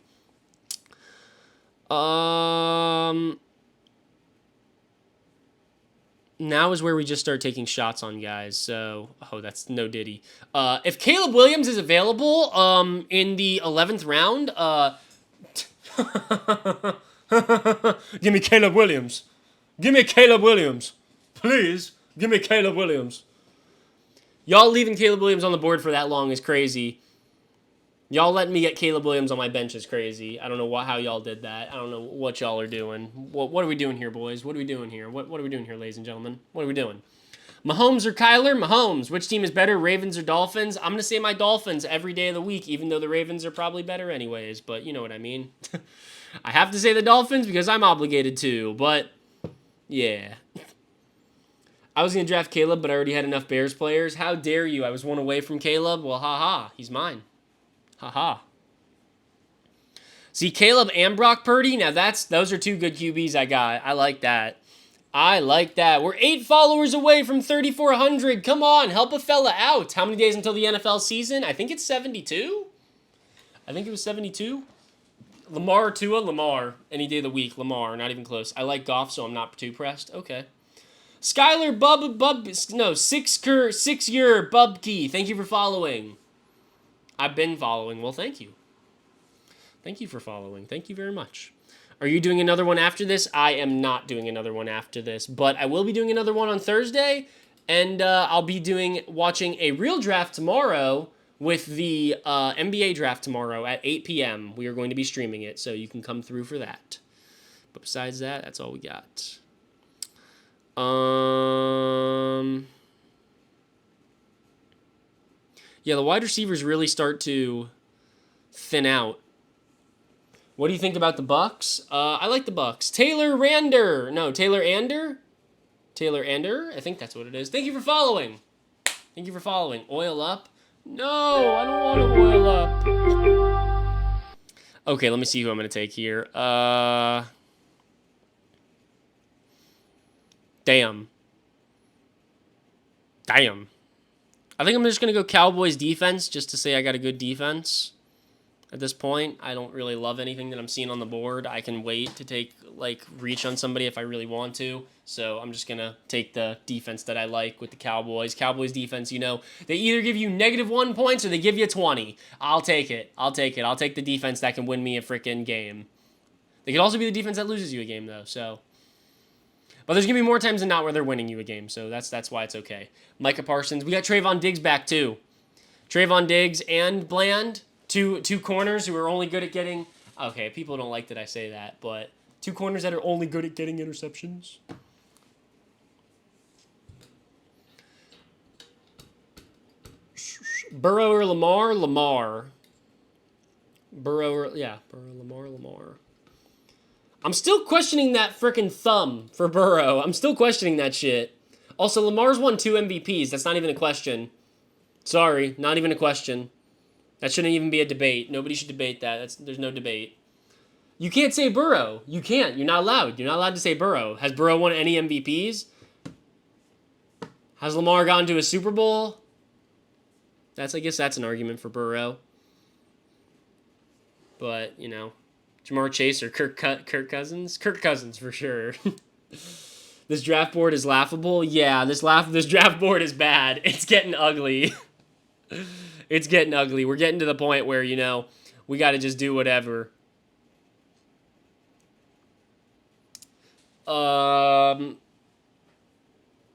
Now is where we just start taking shots on guys. So, that's no Diddy. If Caleb Williams is available in the 11th round, give me Caleb Williams. Give me Caleb Williams. Please, give me Caleb Williams. Y'all leaving Caleb Williams on the board for that long is crazy. Y'all letting me get Caleb Williams on my bench is crazy. I don't know how y'all did that. I don't know what y'all are doing. What are we doing here, boys? What are we doing here? What are we doing here, ladies and gentlemen? What are we doing? Mahomes or Kyler? Mahomes. Which team is better, Ravens or Dolphins? I'm going to say my Dolphins every day of the week, even though the Ravens are probably better anyways. But you know what I mean. I have to say the Dolphins because I'm obligated to. But, yeah. I was going to draft Caleb, but I already had enough Bears players. How dare you? I was one away from Caleb. Well, haha. He's mine. Haha. See, Caleb and Brock Purdy, now those are two good QBs I got. I like that. We're 8 followers away from 3,400. Come on, help a fella out. How many days until the NFL season? I think it's 72. I think it was 72. Lamar or Tua? Lamar. Any day of the week, Lamar. Not even close. I like Goff, so I'm not too pressed. Okay. Skylar 6-year Bubkey. Thank you for following. I've been following. Well, thank you. Thank you for following. Thank you very much. Are you doing another one after this? I am not doing another one after this, but I will be doing another one on Thursday, and I'll be watching a real draft tomorrow with the NBA draft tomorrow at 8 p.m. We are going to be streaming it, so you can come through for that. But besides that, that's all we got. Yeah, the wide receivers really start to thin out. What do you think about the Bucks? I like the Bucks. Taylor Ander. I think that's what it is. Thank you for following. Oil up? No, I don't want to oil up. Okay, let me see who I'm going to take here. Damn. I think I'm just going to go Cowboys defense just to say I got a good defense. At this point, I don't really love anything that I'm seeing on the board. I can wait to take, reach on somebody if I really want to. So I'm just going to take the defense that I like with the Cowboys. Cowboys defense, they either give you -1 points or they give you 20. I'll take it. I'll take the defense that can win me a freaking game. They could also be the defense that loses you a game, though, so... But there's going to be more times than not where they're winning you a game, so that's why it's okay. Micah Parsons. We got Trayvon Diggs back, too. Trayvon Diggs and Bland, two corners who are only good at getting... Okay, people don't like that I say that, but 2 corners that are only good at getting interceptions. Burrow or Lamar? Lamar. Burrow, Lamar. I'm still questioning that frickin' thumb for Burrow. I'm still questioning that shit. Also, Lamar's won 2 MVPs. That's not even a question. Sorry, not even a question. That shouldn't even be a debate. Nobody should debate that. There's no debate. You can't say Burrow. You can't. You're not allowed. You're not allowed to say Burrow. Has Burrow won any MVPs? Has Lamar gone to a Super Bowl? I guess that's an argument for Burrow. But, Jamar Chase or Kirk Cousins? Kirk Cousins for sure. This draft board is laughable. Yeah, this draft board is bad. It's getting ugly. It's getting ugly. We're getting to the point where, we got to just do whatever.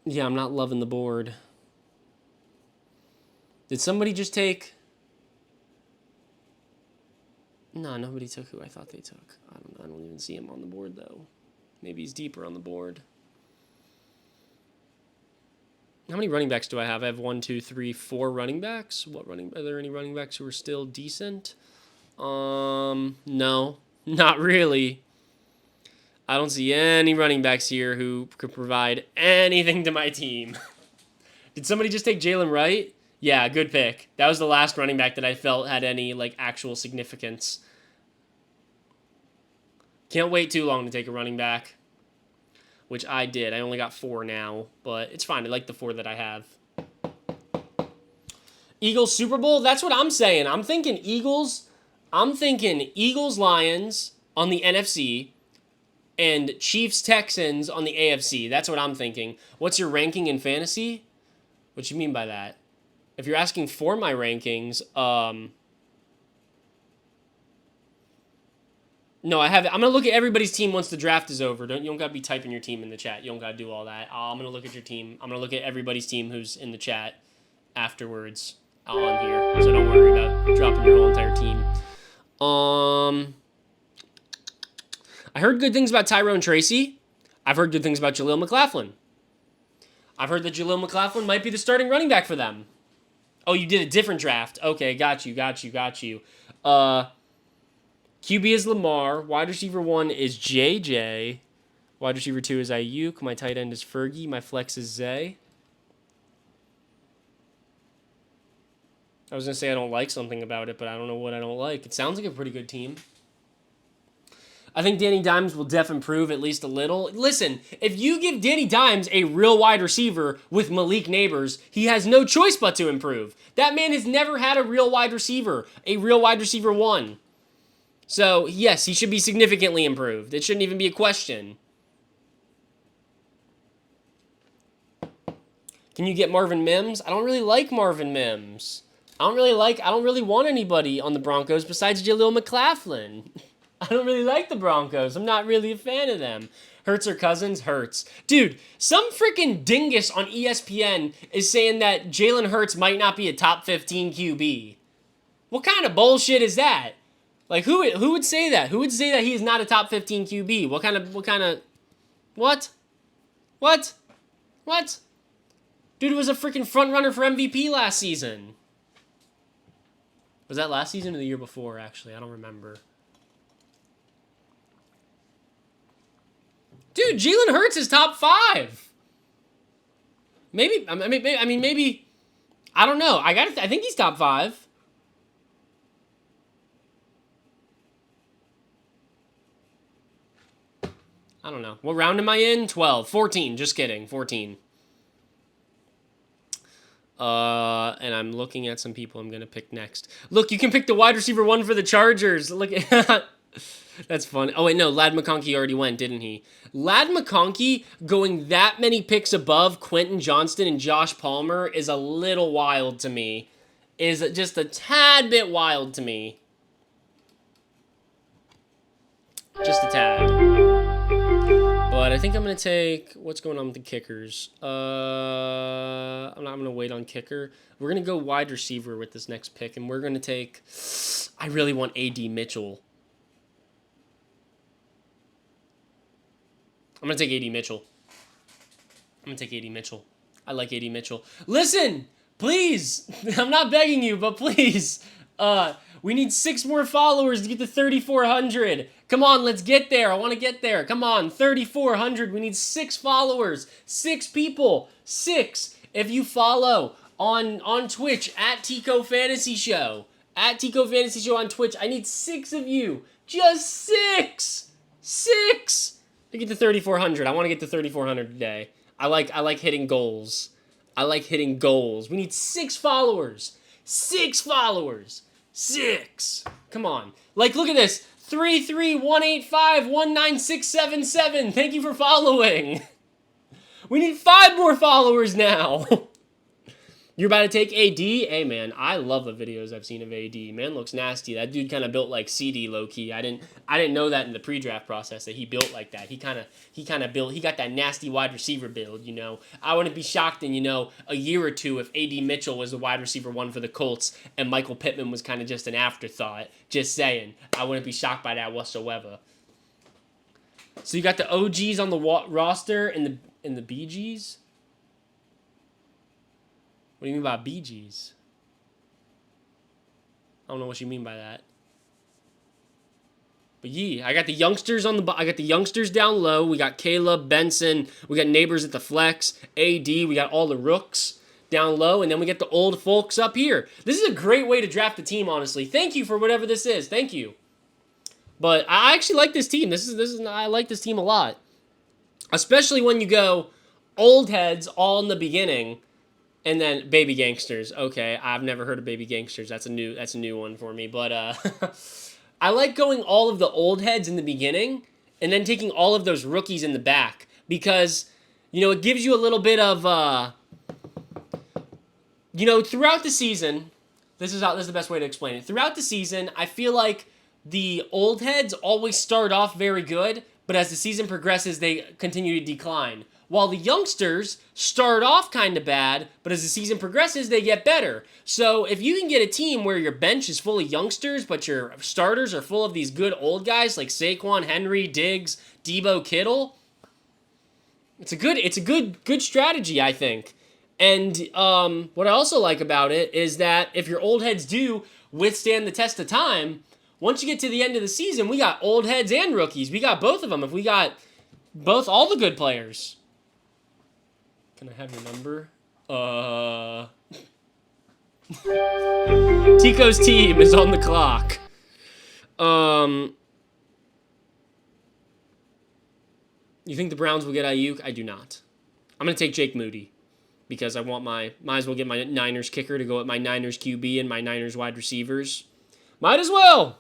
Yeah, I'm not loving the board. Did somebody just take... No, nobody took who I thought they took. I don't even see him on the board, though. Maybe he's deeper on the board. How many running backs do I have? I have 1, 2, 3, 4 running backs. Are there any running backs who are still decent? No, not really. I don't see any running backs here who could provide anything to my team. Did somebody just take Jalen Wright? Yeah, good pick. That was the last running back that I felt had any, like, actual significance. Can't wait too long to take a running back. Which I did. I only got 4 now, but it's fine. I like the 4 that I have. Eagles Super Bowl? That's what I'm saying. I'm thinking Eagles, Lions on the NFC and Chiefs Texans on the AFC. That's what I'm thinking. What's your ranking in fantasy? What you mean by that? If you're asking for my rankings, no, I have it. I'm going to look at everybody's team once the draft is over. You don't got to be typing your team in the chat. You don't got to do all that. I'm going to look at your team. I'm going to look at everybody's team who's in the chat afterwards on here. So don't worry about dropping your whole entire team. I heard good things about Tyrone Tracy. I've heard good things about Jaleel McLaughlin. I've heard that Jaleel McLaughlin might be the starting running back for them. Oh, you did a different draft. Okay, got you. QB is Lamar. Wide receiver 1 is JJ. Wide receiver 2 is Ayuk. My tight end is Fergie. My flex is Zay. I was going to say I don't like something about it, but I don't know what I don't like. It sounds like a pretty good team. I think Danny Dimes will improve at least a little. Listen, if you give Danny Dimes a real wide receiver with Malik Neighbors, he has no choice but to improve. That man has never had a real wide receiver 1. So, yes, he should be significantly improved. It shouldn't even be a question. Can you get Marvin Mims? I don't really like Marvin Mims. I don't really want anybody on the Broncos besides Jaleel McLaughlin. I don't really like the Broncos. I'm not really a fan of them. Hurts or Cousins? Hurts. Dude, some freaking dingus on ESPN is saying that Jalen Hurts might not be a top 15 QB. What kind of bullshit is that? Like, who would say that? Who would say that he is not a top 15 QB? What? Dude was a freaking front runner for MVP last season. Was that last season or the year before, actually? I don't remember. Dude, Jalen Hurts is top 5. Maybe, I don't know. I think he's top 5. I don't know. What round am I in? 12. 14. Just kidding. 14. And I'm looking at some people I'm going to pick next. Look, you can pick the wide receiver 1 for the Chargers. Look at that's fun. Oh, wait, no. Ladd McConkey already went, didn't he? Ladd McConkey going that many picks above Quentin Johnston and Josh Palmer is a little wild to me. Is just a tad bit wild to me. Just a tad. But I think I'm going to take... What's going on with the kickers? I'm going to wait on kicker. We're going to go wide receiver with this next pick, and we're going to take... I really want A.D. Mitchell. I'm going to take A.D. Mitchell. I like A.D. Mitchell. Listen! Please! I'm not begging you, but please! We need 6 more followers to get to 3,400. Come on, let's get there. I want to get there. Come on, 3,400. We need 6 followers. 6 people. 6. If you follow on Twitch at Tico Fantasy Show. At Tico Fantasy Show on Twitch. I need 6 of you. Just 6. 6. To get to 3,400. I want to get to 3,400 today. I like hitting goals. We need 6 followers. 6 followers. 6. Come on. Like, look at this. 331851967. Thank you for following. We need 5 more followers now. You're about to take AD? Hey, man, I love the videos I've seen of AD. Man looks nasty. That dude kind of built like CD low-key. I didn't know that in the pre-draft process that he built like that. He kind of built, he got that nasty wide receiver build, you know. I wouldn't be shocked in, you know, a year or two if AD Mitchell was the wide receiver one for the Colts and Michael Pittman was kind of just an afterthought. Just saying. I wouldn't be shocked by that whatsoever. So you got the OGs on the roster and the BGs? What do you mean by BGs? I don't know what you mean by that. But yeah, I got the youngsters I got the youngsters down low. We got Caleb, Benson. We got Neighbors at the flex. AD. We got all the rooks down low, and then we get the old folks up here. This is a great way to draft a team, honestly. Thank you for whatever this is. Thank you. But I actually like this team. I like this team a lot, especially when you go old heads all in the beginning. And then baby gangsters. Okay, I've never heard of baby gangsters. That's a new one for me. But I like going all of the old heads in the beginning and then taking all of those rookies in the back because, you know, it gives you a little bit of, you know, throughout the season. This is the best way to explain it. Throughout the season, I feel like the old heads always start off very good, but as the season progresses, they continue to decline. While the youngsters start off kind of bad, but as the season progresses, they get better. So if you can get a team where your bench is full of youngsters, but your starters are full of these good old guys like Saquon, Henry, Diggs, Debo, Kittle, it's a good strategy, I think. And what I also like about it is that if your old heads do withstand the test of time, once you get to the end of the season, we got old heads and rookies. We got both of them. If we got all the good players. Can I have your number? Tico's team is on the clock. You think the Browns will get Ayuk? I do not. I'm going to take Jake Moody because I want might as well get my Niners kicker to go with my Niners QB and my Niners wide receivers. Might as well.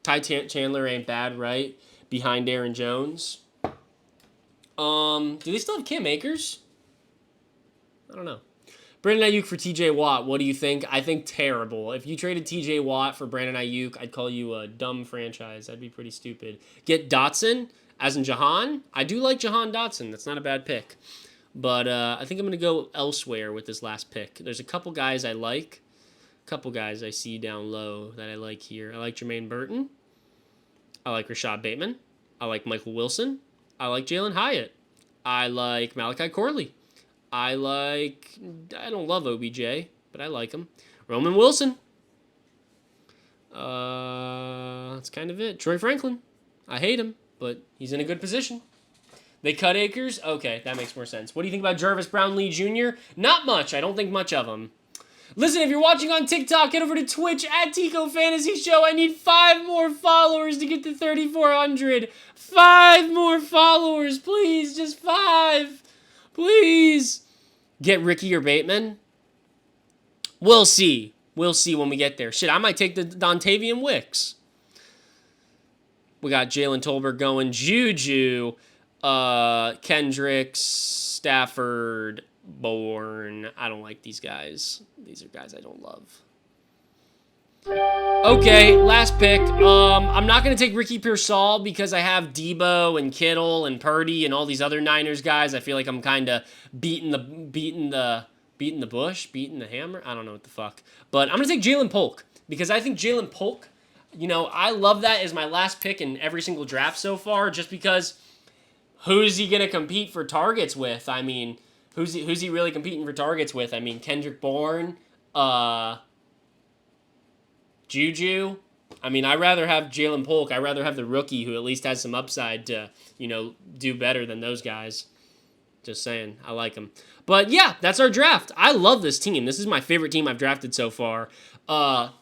Ty Chandler ain't bad, right? Behind Aaron Jones. Do they still have Cam Akers? I don't know. Brandon Ayuk for TJ Watt. What do you think? I think terrible. If you traded TJ Watt for Brandon Ayuk, I'd call you a dumb franchise. That'd be pretty stupid. Get Dotson, as in Jahan. I do like Jahan Dotson. That's not a bad pick. But I think I'm going to go elsewhere with this last pick. There's a couple guys I like. Couple guys I see down low that I like here. I like Jermaine Burton. I like Rashad Bateman. I like Michael Wilson. I like Jalen Hyatt. I like Malachi Corley. I don't love OBJ, but I like him. Roman Wilson. That's kind of it. Troy Franklin. I hate him, but he's in a good position. They cut Akers? Okay, that makes more sense. What do you think about Jarvis Brownlee Jr.? Not much. I don't think much of him. Listen, if you're watching on TikTok, head over to Twitch at Tico Fantasy Show. I need 5 more followers to get to 3,400. 5 more followers, please. Just 5. Please. Get Ricky or Bateman? We'll see. We'll see when we get there. Shit, I might take the Dontavian Wicks. We got Jalen Tolbert going. Juju. Kendricks. Stafford. Bourne. I don't like these guys. These are guys I don't love. Okay, last pick. I'm not going to take Ricky Pearsall because I have Debo and Kittle and Purdy and all these other Niners guys. I feel like I'm kind of beating the hammer. I don't know what the fuck. But I'm going to take Jalen Polk because I think Jalen Polk, you know, I love that as my last pick in every single draft so far just because who's he going to compete for targets with? I mean, who's he really competing for targets with? I mean, Kendrick Bourne, Juju. I mean, I'd rather have Jalen Polk. I'd rather have the rookie who at least has some upside to, you know, do better than those guys. Just saying. I like him. But yeah, that's our draft. I love this team. This is my favorite team I've drafted so far. Brock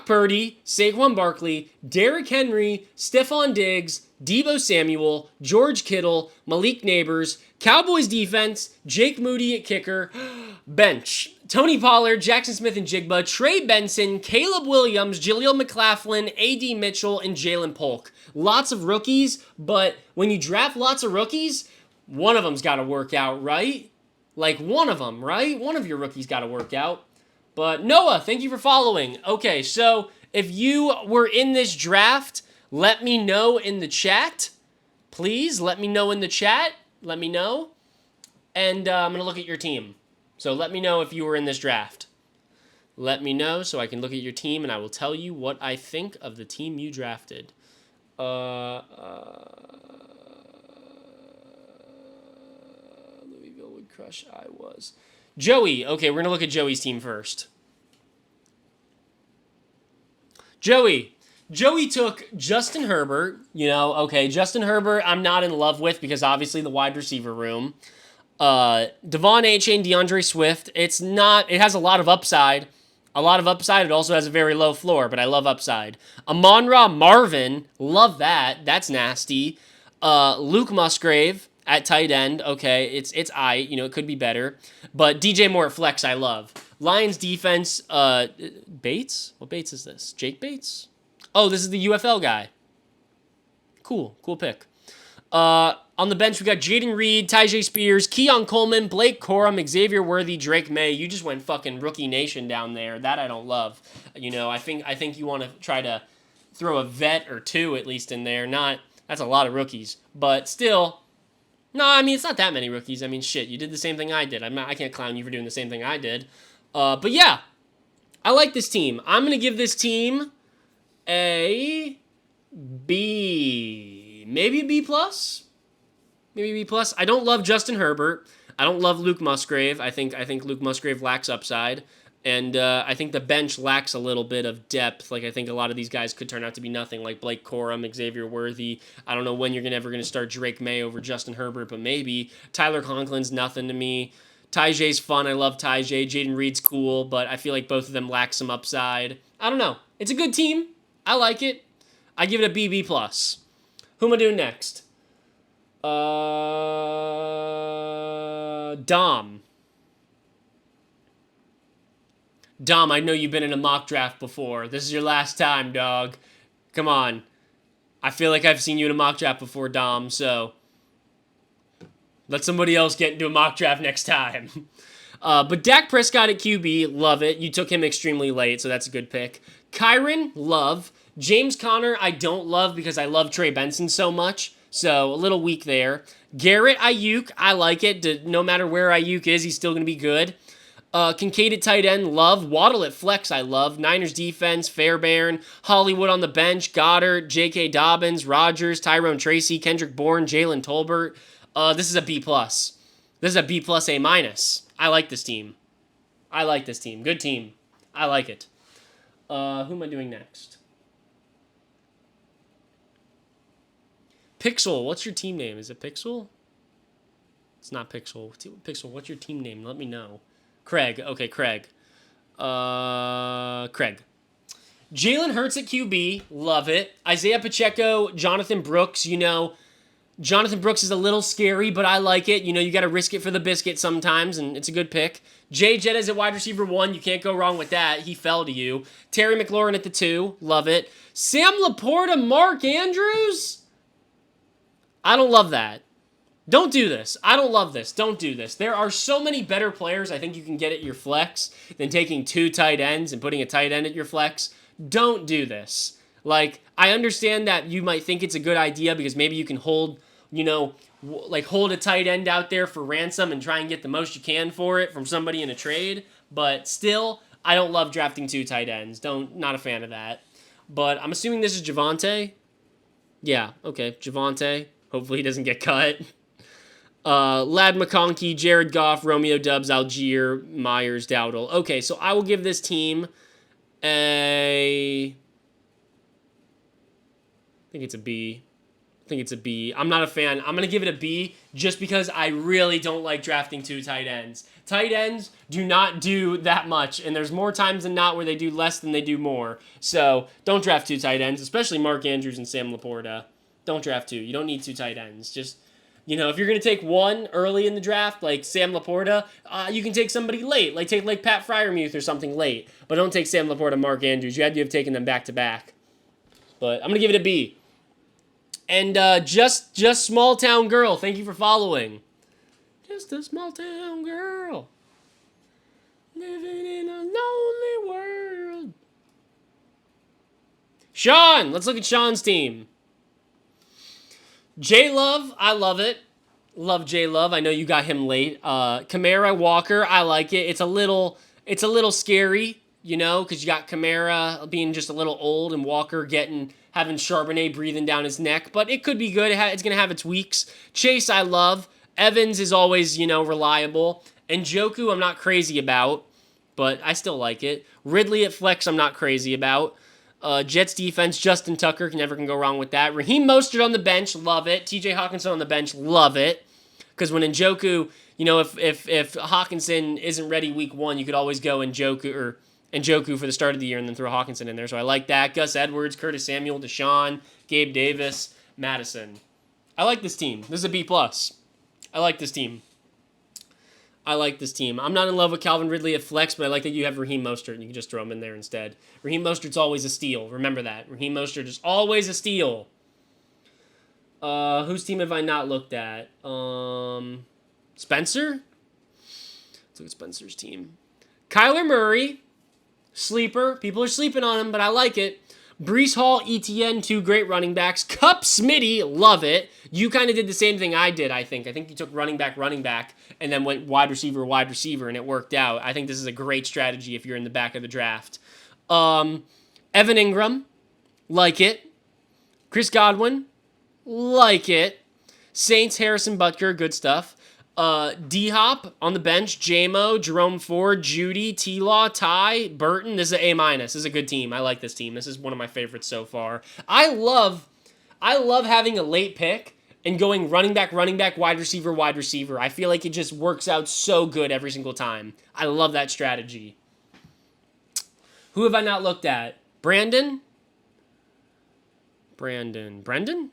Purdy, Saquon Barkley, Derrick Henry, Stephon Diggs, Debo Samuel, George Kittle, Malik Neighbors, Cowboys defense, Jake Moody at kicker, Bench. Tony Pollard, Jackson Smith and Jigba, Trey Benson, Caleb Williams, Jaleel McLaughlin, A.D. Mitchell, and Jalen Polk. Lots of rookies, but when you draft lots of rookies, one of them's got to work out, right? Like one of them, right? One of your rookies got to work out. But Noah, thank you for following. Okay, so if you were in this draft, let me know in the chat. Please, let me know in the chat. Let me know. And I'm going to look at your team. So let me know if you were in this draft. Let me know so I can look at your team and I will tell you what I think of the team you drafted. Louisville would crush Iowa's. Joey. Okay, we're going to look at Joey's team first. Joey took Justin Herbert. Justin Herbert I'm not in love with because obviously the wide receiver room. Devon Achane, DeAndre Swift. It has a lot of upside. It also has a very low floor, but I love upside. Amon-Ra Marvin, love that. That's nasty. Luke Musgrave at tight end. Okay, it's it could be better. But DJ Moore at flex, I love. Lions defense, Bates? What Bates is this? Jake Bates? Oh, this is the UFL guy. Cool pick. On the bench, we got Jaden Reed, Tyjae Spears, Keon Coleman, Blake Corum, Xavier Worthy, Drake May. You just went fucking rookie nation down there. That I don't love. I think you want to try to throw a vet or two at least in there. That's a lot of rookies, but still, no. I mean, it's not that many rookies. I mean, shit, you did the same thing I did. I can't clown you for doing the same thing I did. But yeah, I like this team. I'm gonna give this team a B, maybe a B plus. Maybe B plus. I don't love Justin Herbert. I don't love Luke Musgrave. I think Luke Musgrave lacks upside, and I think the bench lacks a little bit of depth. Like I think a lot of these guys could turn out to be nothing. Like Blake Corum, Xavier Worthy. I don't know when you're ever gonna start Drake May over Justin Herbert, but maybe. Tyler Conklin's nothing to me. Tyjae's fun. I love Tyjae. Jaden Reed's cool, but I feel like both of them lack some upside. I don't know. It's a good team. I like it. I give it a B plus. Who am I doing next? Dom. Dom, I know you've been in a mock draft before. This is your last time, dog. Come on. I feel like I've seen you in a mock draft before, Dom, so let somebody else get into a mock draft next time. But Dak Prescott at QB, love it. You took him extremely late, so that's a good pick. Kyron, love. James Conner, I don't love because I love Trey Benson so much. So, a little weak there. Garrett Ayuk, I like it. No matter where Ayuk is, he's still going to be good. Kincaid at tight end, love. Waddle at flex, I love. Niners defense, Fairbairn. Hollywood on the bench, Goddard, J.K. Dobbins, Rodgers, Tyrone Tracy, Kendrick Bourne, Jalen Tolbert. This is a B+. This is a B+, A-. I like this team. Good team. I like it. Who am I doing next? Pixel, what's your team name? Is it Pixel? It's not Pixel. Pixel, what's your team name? Let me know. Craig. Okay, Craig. Craig. Jalen Hurts at QB. Love it. Isaiah Pacheco, Jonathan Brooks. Jonathan Brooks is a little scary, but I like it. You got to risk it for the biscuit sometimes, and it's a good pick. Jay Jettas at wide receiver 1. You can't go wrong with that. He fell to you. Terry McLaurin at the 2. Love it. Sam Laporta, Mark Andrews? I don't love that. Don't do this. I don't love this. Don't do this. There are so many better players I think you can get at your flex than taking 2 tight ends and putting a tight end at your flex. Don't do this. Like, I understand that you might think it's a good idea because maybe you can hold, hold a tight end out there for ransom and try and get the most you can for it from somebody in a trade. But still, I don't love drafting 2 tight ends. Not a fan of that. But I'm assuming this is Javonte. Yeah, okay, Javonte. Hopefully he doesn't get cut. Lad McConkey, Jared Goff, Romeo Doubs, Algier, Myers, Dowdle. Okay, so I will give this team I think it's a B. I'm not a fan. I'm going to give it a B just because I really don't like drafting 2 tight ends. Tight ends do not do that much, and there's more times than not where they do less than they do more. So don't draft 2 tight ends, especially Mark Andrews and Sam Laporta. Don't draft 2. You don't need 2 tight ends. Just You know, if you're going to take one early in the draft, like Sam Laporta, you can take somebody late. Like, take like Pat Fryermuth or something late. But don't take Sam Laporta, Mark Andrews. You had to have taken them back-to-back. But I'm going to give it a B. And just small town girl, thank you for following. Just a small town girl. Living in a lonely world. Sean, let's look at Sean's team. J-Love, I love it. Love J-Love. I know you got him late. Kamara, Walker, I like it. It's a little scary, you know, because you got Kamara being just a little old and Walker having Charbonnet breathing down his neck. But it could be good. It's going to have its weeks. Chase, I love. Evans is always, you know, reliable. And Njoku, I'm not crazy about, but I still like it. Ridley at flex, I'm not crazy about. Jets defense, Justin Tucker, never can go wrong with that. Raheem Mostert on the bench, love it. TJ Hawkinson on the bench, love it. Because when Njoku, you know, if Hawkinson isn't ready week 1, you could always go Njoku for the start of the year and then throw Hawkinson in there. So I like that. Gus Edwards, Curtis Samuel, Deshaun, Gabe Davis, Madison. I like this team. This is a B+. I like this team. I'm not in love with Calvin Ridley at flex, but I like that you have Raheem Mostert and you can just throw him in there instead. Raheem Mostert's always a steal. Remember that. Raheem Mostert is always a steal. Whose team have I not looked at? Spencer? Let's look at Spencer's team. Kyler Murray, sleeper. People are sleeping on him, but I like it. Breece Hall, ETN, 2 great running backs. Cup Smitty, love it. You kind of did the same thing I did, I think. I think you took running back, and then went wide receiver, and it worked out. I think this is a great strategy if you're in the back of the draft. Evan Ingram, like it. Chris Godwin, like it. Saints, Harrison Butker, good stuff. D-Hop on the bench, J-Mo, Jerome Ford, Judy, T-Law, Ty, Burton. This is an A-. This is a good team. I like this team. This is one of my favorites so far. I love having a late pick and going running back, wide receiver. I feel like it just works out so good every single time. I love that strategy. Who have I not looked at? Brandon? Brendan?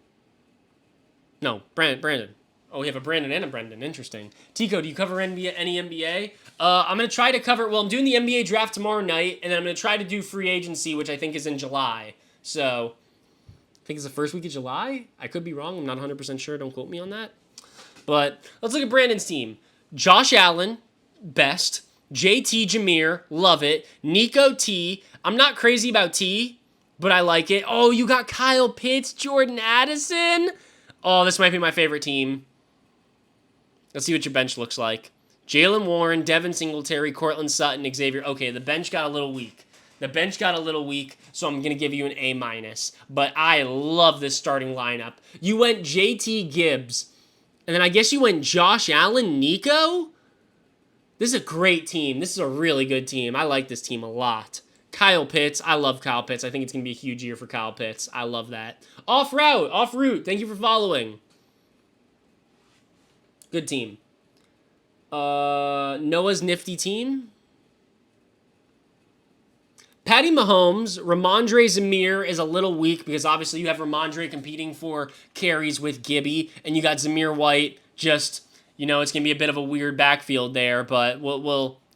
No, Brandon. Oh, we have a Brandon and a Brendan. Interesting. Tico, do you cover any NBA? I'm going to try to cover... Well, I'm doing the NBA draft tomorrow night, and then I'm going to try to do free agency, which I think is in July. So, I think it's the first week of July. I could be wrong. I'm not 100% sure. Don't quote me on that. But let's look at Brandon's team. Josh Allen, best. JT Jameer, love it. Nico T. I'm not crazy about T, but I like it. Oh, you got Kyle Pitts, Jordan Addison. Oh, this might be my favorite team. Let's see what your bench looks like. Jaylen Warren, Devin Singletary, Cortland Sutton, Xavier. Okay, the bench got a little weak. So I'm going to give you an A-. But I love this starting lineup. You went JT Gibbs, and then I guess you went Josh Allen, Nico? This is a great team. This is a really good team. I like this team a lot. Kyle Pitts. I love Kyle Pitts. I think it's going to be a huge year for Kyle Pitts. I love that. Off route. Thank you for following. Good team. Noah's nifty team. Patty Mahomes, Ramondre Zamir is a little weak because obviously you have Ramondre competing for carries with Gibby, and you got Zamir White just, you know, it's going to be a bit of a weird backfield there, but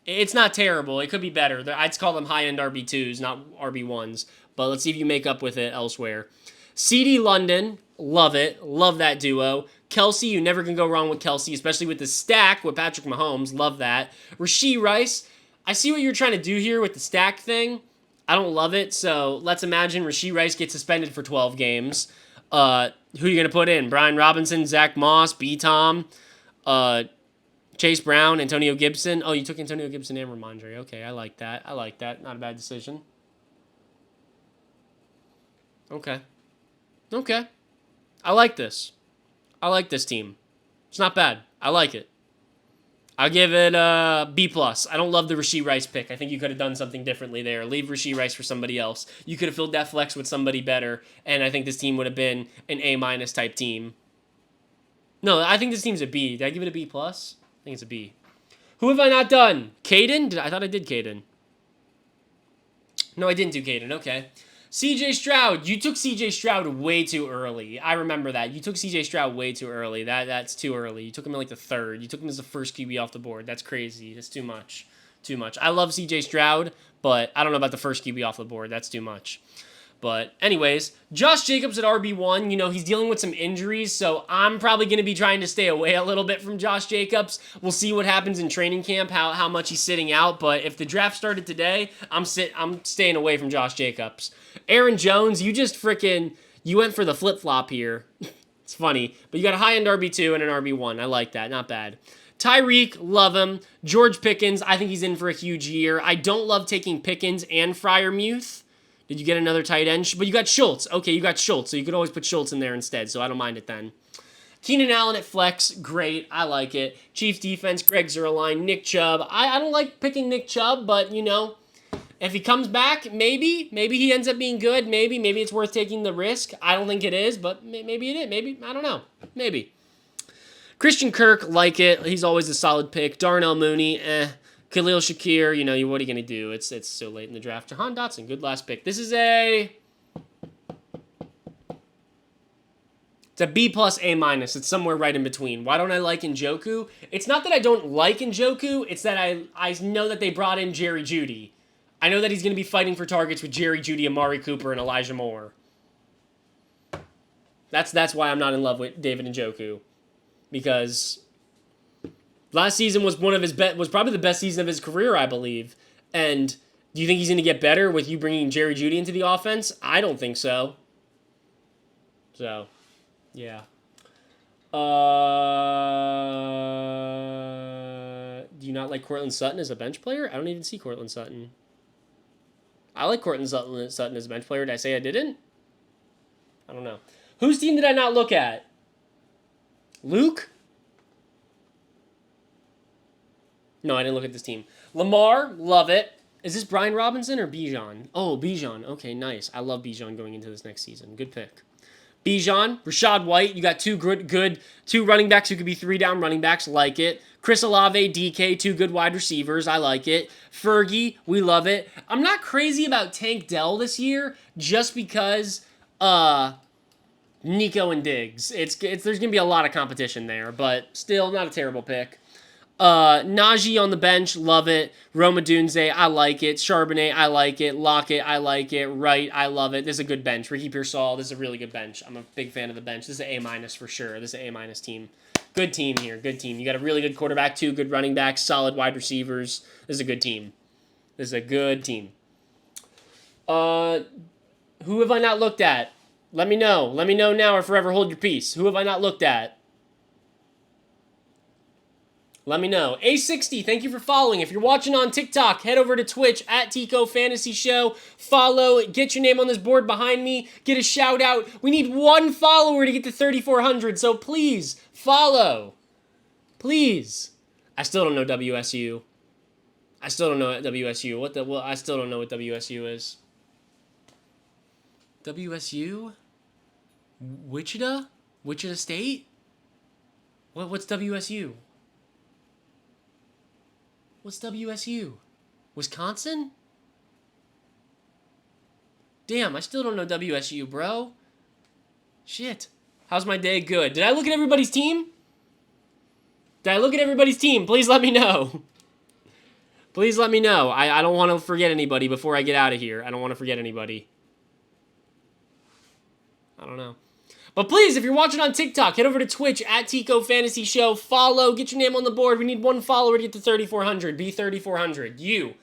it's not terrible. It could be better. I'd call them high-end RB2s, not RB1s, but let's see if you make up with it elsewhere. CD London, love it. Love that duo. Kelsey, you never can go wrong with Kelsey, especially with the stack with Patrick Mahomes. Love that. Rashee Rice, I see what you're trying to do here with the stack thing. I don't love it, so let's imagine Rashee Rice gets suspended for 12 games. Who are you going to put in? Brian Robinson, Zach Moss, B-Tom, Chase Brown, Antonio Gibson. Oh, you took Antonio Gibson and Ramondre. Okay, I like that. Not a bad decision. Okay. I like this. I like this team. It's not bad. I like it. I'll give it a B+. I don't love the Rashee Rice pick. I think you could have done something differently there. Leave Rashee Rice for somebody else. You could have filled that flex with somebody better, and I think this team would have been an A- type team. No, I think this team's a B. Did I give it a B+? I think it's a B. Who have I not done? Caden? I thought I did Caden. No, I didn't do Caden. Okay. CJ Stroud, you took CJ Stroud way too early. I remember that. You took CJ Stroud way too early. That's too early. You took him in like the third. You took him as the first QB off the board. That's crazy. That's too much. Too much. I love CJ Stroud, but I don't know about the first QB off the board. That's too much. But anyways, Josh Jacobs at RB1, you know, he's dealing with some injuries, so I'm probably going to be trying to stay away a little bit from Josh Jacobs. We'll see what happens in training camp, how much he's sitting out, but if the draft started today, I'm staying away from Josh Jacobs. Aaron Jones, you went for the flip-flop here. It's funny, but you got a high-end RB2 and an RB1. I like that, not bad. Tyreek, love him. George Pickens, I think he's in for a huge year. I don't love taking Pickens and Freiermuth. Did you get another tight end? But you got Schultz. Okay, you got Schultz, so you could always put Schultz in there instead, so I don't mind it then. Keenan Allen at flex, great. I like it. Chiefs defense, Greg Zuerlein, Nick Chubb. I don't like picking Nick Chubb, but, you know, if he comes back, maybe he ends up being good. Maybe it's worth taking the risk. I don't think it is, but maybe it is. Maybe, I don't know. Maybe. Christian Kirk, like it. He's always a solid pick. Darnell Mooney, Khalil Shakir, you know, what are you going to do? It's so late in the draft. Jahan Dotson, good last pick. This is it's a B plus, A minus. It's somewhere right in between. Why don't I like Njoku? It's not that I don't like Njoku. It's that I know that they brought in Jerry Jeudy. I know that he's going to be fighting for targets with Jerry Jeudy, Amari Cooper, and Elijah Moore. That's why I'm not in love with David Njoku. Because last season was was probably the best season of his career, I believe. And do you think he's going to get better with you bringing Jerry Jeudy into the offense? I don't think so. So, yeah. Do you not like Courtland Sutton as a bench player? I don't even see Courtland Sutton. I like Courtland Sutton as a bench player. Did I say I didn't? I don't know. Whose team did I not look at? Luke? No, I didn't look at this team. Lamar, love it. Is this Brian Robinson or Bijan? Oh, Bijan. Okay, nice. I love Bijan going into this next season. Good pick. Bijan, Rachaad White. You got two running backs who could be 3-down running backs. Like it. Chris Olave, DK, 2 good wide receivers. I like it. Fergie, we love it. I'm not crazy about Tank Dell this year just because Nico and Diggs. There's going to be a lot of competition there, but still not a terrible pick. Najee on the bench, love it. Roma Dunze, I like it. Charbonnet, I like it. Lockett, I like it. Wright, I love it. This is a good bench. Ricky Pearsall, this is a really good bench. I'm a big fan of the bench. This is an A- for sure. This is an A- team. Good team here. Good team. You got a really good quarterback, 2 good running backs, solid wide receivers. This is a good team. This is a good team. Who have I not looked at? Let me know. Let me know now or forever hold your peace. Who have I not looked at? Let me know. A60, thank you for following. If you're watching on TikTok, head over to Twitch at Tico Fantasy Show. Follow, get your name on this board behind me, get a shout out. We need 1 follower to get to 3,400, so please follow. Please. I still don't know WSU. I still don't know WSU. I still don't know what WSU is. WSU? Wichita? Wichita State? What's WSU? What's WSU? Wisconsin? Damn, I still don't know WSU, bro. Shit. How's my day? Good. Did I look at everybody's team? Please let me know. Please let me know. I don't want to forget anybody before I get out of here. I don't want to forget anybody. I don't know. But please, if you're watching on TikTok, head over to Twitch at Tico Fantasy Show. Follow. Get your name on the board. We need 1 follower to get to 3,400. Be 3,400. You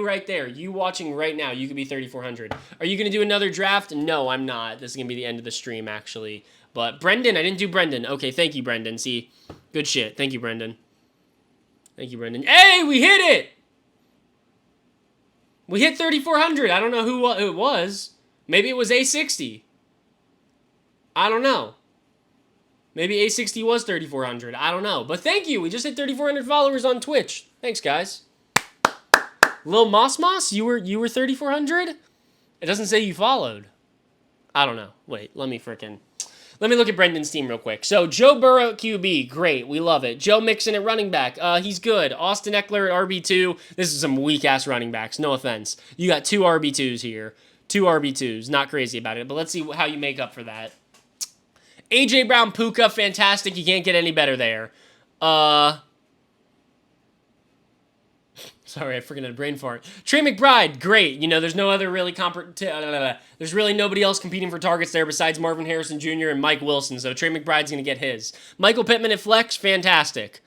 right there. You watching right now. You could be 3,400. Are you going to do another draft? No, I'm not. This is going to be the end of the stream, actually. But Brendan, I didn't do Brendan. Okay, thank you, Brendan. See, good shit. Thank you, Brendan. Thank you, Brendan. Hey, we hit it! We hit 3,400. I don't know who it was. Maybe it was A60. I don't know. Maybe A60 was 3,400. I don't know. But thank you. We just hit 3,400 followers on Twitch. Thanks, guys. Lil Moss, you were 3,400? It doesn't say you followed. I don't know. Wait, let me look at Brendan's team real quick. So, Joe Burrow at QB. Great. We love it. Joe Mixon at running back. He's good. Austin Eckler at RB2. This is some weak-ass running backs. No offense. You got 2 RB2s here. 2 RB2s. Not crazy about it, but let's see how you make up for that. A.J. Brown, Puka, fantastic. You can't get any better there. Sorry, I freaking had a brain fart. Trey McBride, great. You know, there's no other really there's really nobody else competing for targets there besides Marvin Harrison Jr. and Mike Wilson, so Trey McBride's going to get his. Michael Pittman at flex, fantastic.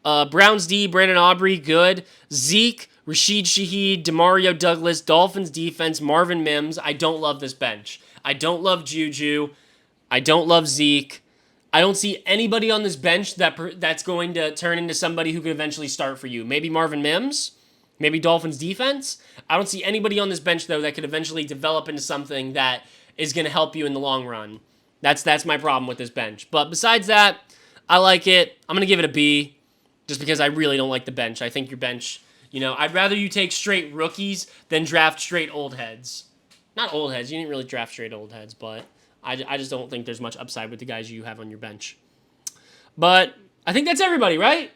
Browns D, Brandon Aubrey, good. Zeke, Rashid Shaheed, Demario Douglas, Dolphins defense, Marvin Mims. I don't love this bench. I don't love Juju. I don't love Zeke. I don't see anybody on this bench that's going to turn into somebody who could eventually start for you. Maybe Marvin Mims. Maybe Dolphins defense. I don't see anybody on this bench, though, that could eventually develop into something that is going to help you in the long run. That's my problem with this bench. But besides that, I like it. I'm going to give it a B just because I really don't like the bench. I think your bench, you know, I'd rather you take straight rookies than draft straight old heads. Not old heads. You didn't really draft straight old heads, but I just don't think there's much upside with the guys you have on your bench. But I think that's everybody, right?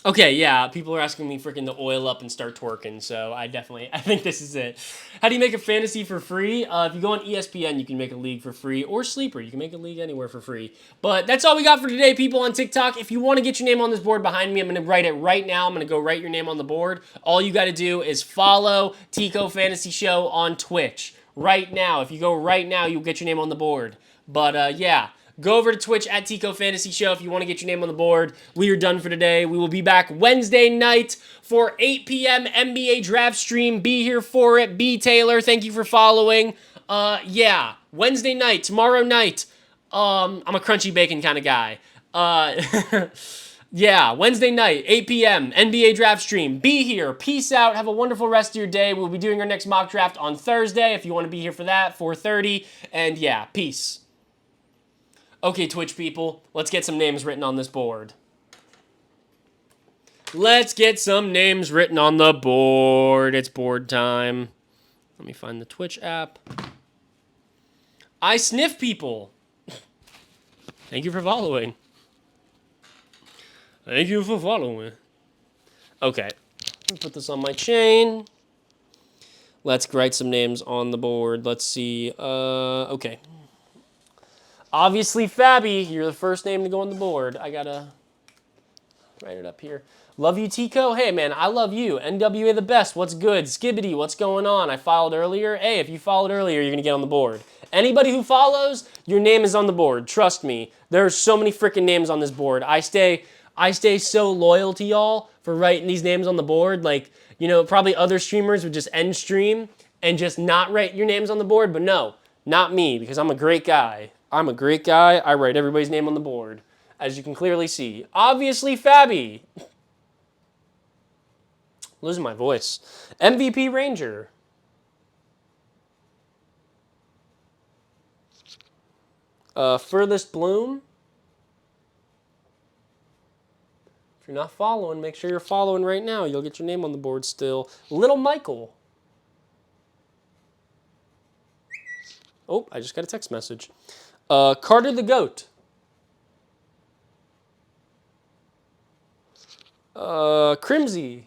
Okay, yeah, people are asking me freaking to oil up and start twerking, so I think this is it. How do you make a fantasy for free? If you go on ESPN, you can make a league for free, or Sleeper, you can make a league anywhere for free. But that's all we got for today, people on TikTok. If you want to get your name on this board behind me, I'm going to write it right now. I'm going to go write your name on the board. All you got to do is follow Tico Fantasy Show on Twitch. Right now. If you go right now, you'll get your name on the board. But, yeah. Go over to Twitch at Tico Fantasy Show if you want to get your name on the board. We are done for today. We will be back Wednesday night for 8 p.m. NBA draft stream. Be here for it. B. Taylor, thank you for following. Yeah, Wednesday night, tomorrow night. I'm a crunchy bacon kind of guy. Yeah, Wednesday night, 8 p.m., NBA draft stream. Be here. Peace out. Have a wonderful rest of your day. We'll be doing our next mock draft on Thursday if you want to be here for that, 4:30. And yeah, peace. Okay, Twitch people, let's get some names written on this board. Let's get some names written on the board. It's board time. Let me find the Twitch app. I sniff people. Thank you for following. Thank you for following. Okay, let me put this on my chain. Let's write some names on the board. Let's see. Okay. Obviously, Fabby, you're the first name to go on the board. I gotta write it up here. Love you, Tico. Hey, man, I love you. NWA the best. What's good? Skibbity, what's going on? I followed earlier. Hey, if you followed earlier, you're gonna get on the board. Anybody who follows, your name is on the board. Trust me. There are so many freaking names on this board. I stay so loyal to y'all for writing these names on the board. Like, you know, probably other streamers would just end stream and just not write your names on the board, but no, not me, because I'm a great guy. I'm a great guy. I write everybody's name on the board, as you can clearly see. Obviously, Fabby. Losing my voice. MVP Ranger. Furthest Bloom. If you're not following, make sure you're following right now. You'll get your name on the board still. Little Michael. Oh, I just got a text message. Carter the Goat. Crimsy.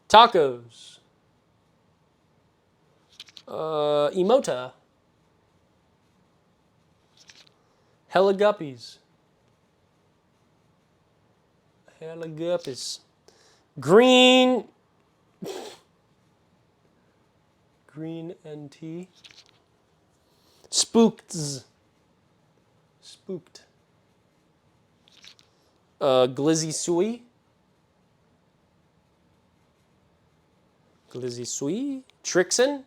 Tacos. Emota. Hella Guppies. Hella Guppies. Green. Green NT. Spooked. Spooked. Glizzy Sui. Glizzy Sui. Trixon.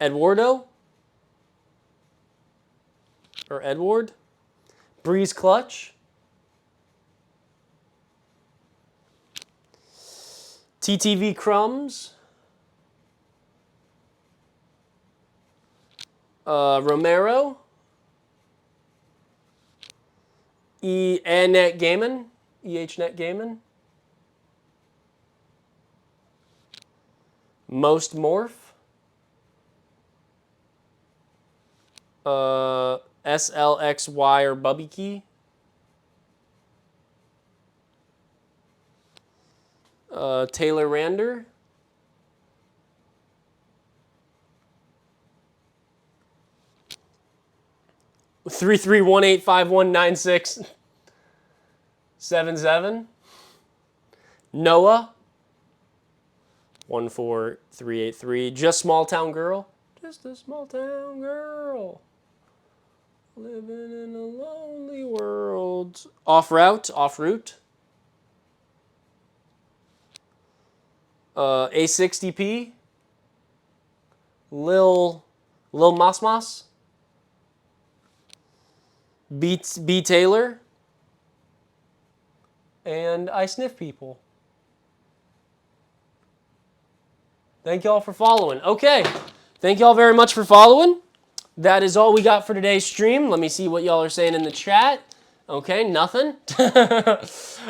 Eduardo. Or Edward. Breeze Clutch. TTV Crumbs. Romero. ENet Gaiman. EHNet Gaiman. Most Morph. SLXY or Bubby Key. Taylor Rander. Three 3-3-1-8-5-1-9-6-7-7. Noah. 1-4-3-8-3. Just small town girl. Just a small town girl. Living in a lonely world. Off route. A60P. Lil Mas. B Taylor. And I Sniff People. Thank y'all for following. Okay. Thank y'all very much for following. That is all we got for today's stream. Let me see what y'all are saying in the chat. Okay, nothing. Yeah,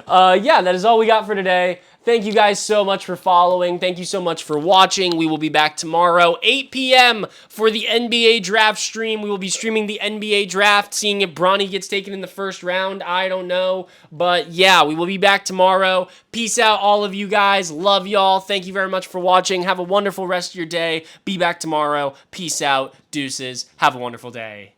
that is all we got for today. Thank you guys so much for following. Thank you so much for watching. We will be back tomorrow, 8 p.m. for the NBA draft stream. We will be streaming the NBA draft, seeing if Bronny gets taken in the first round. I don't know. But yeah, we will be back tomorrow. Peace out, all of you guys. Love y'all. Thank you very much for watching. Have a wonderful rest of your day. Be back tomorrow. Peace out. Deuces. Have a wonderful day.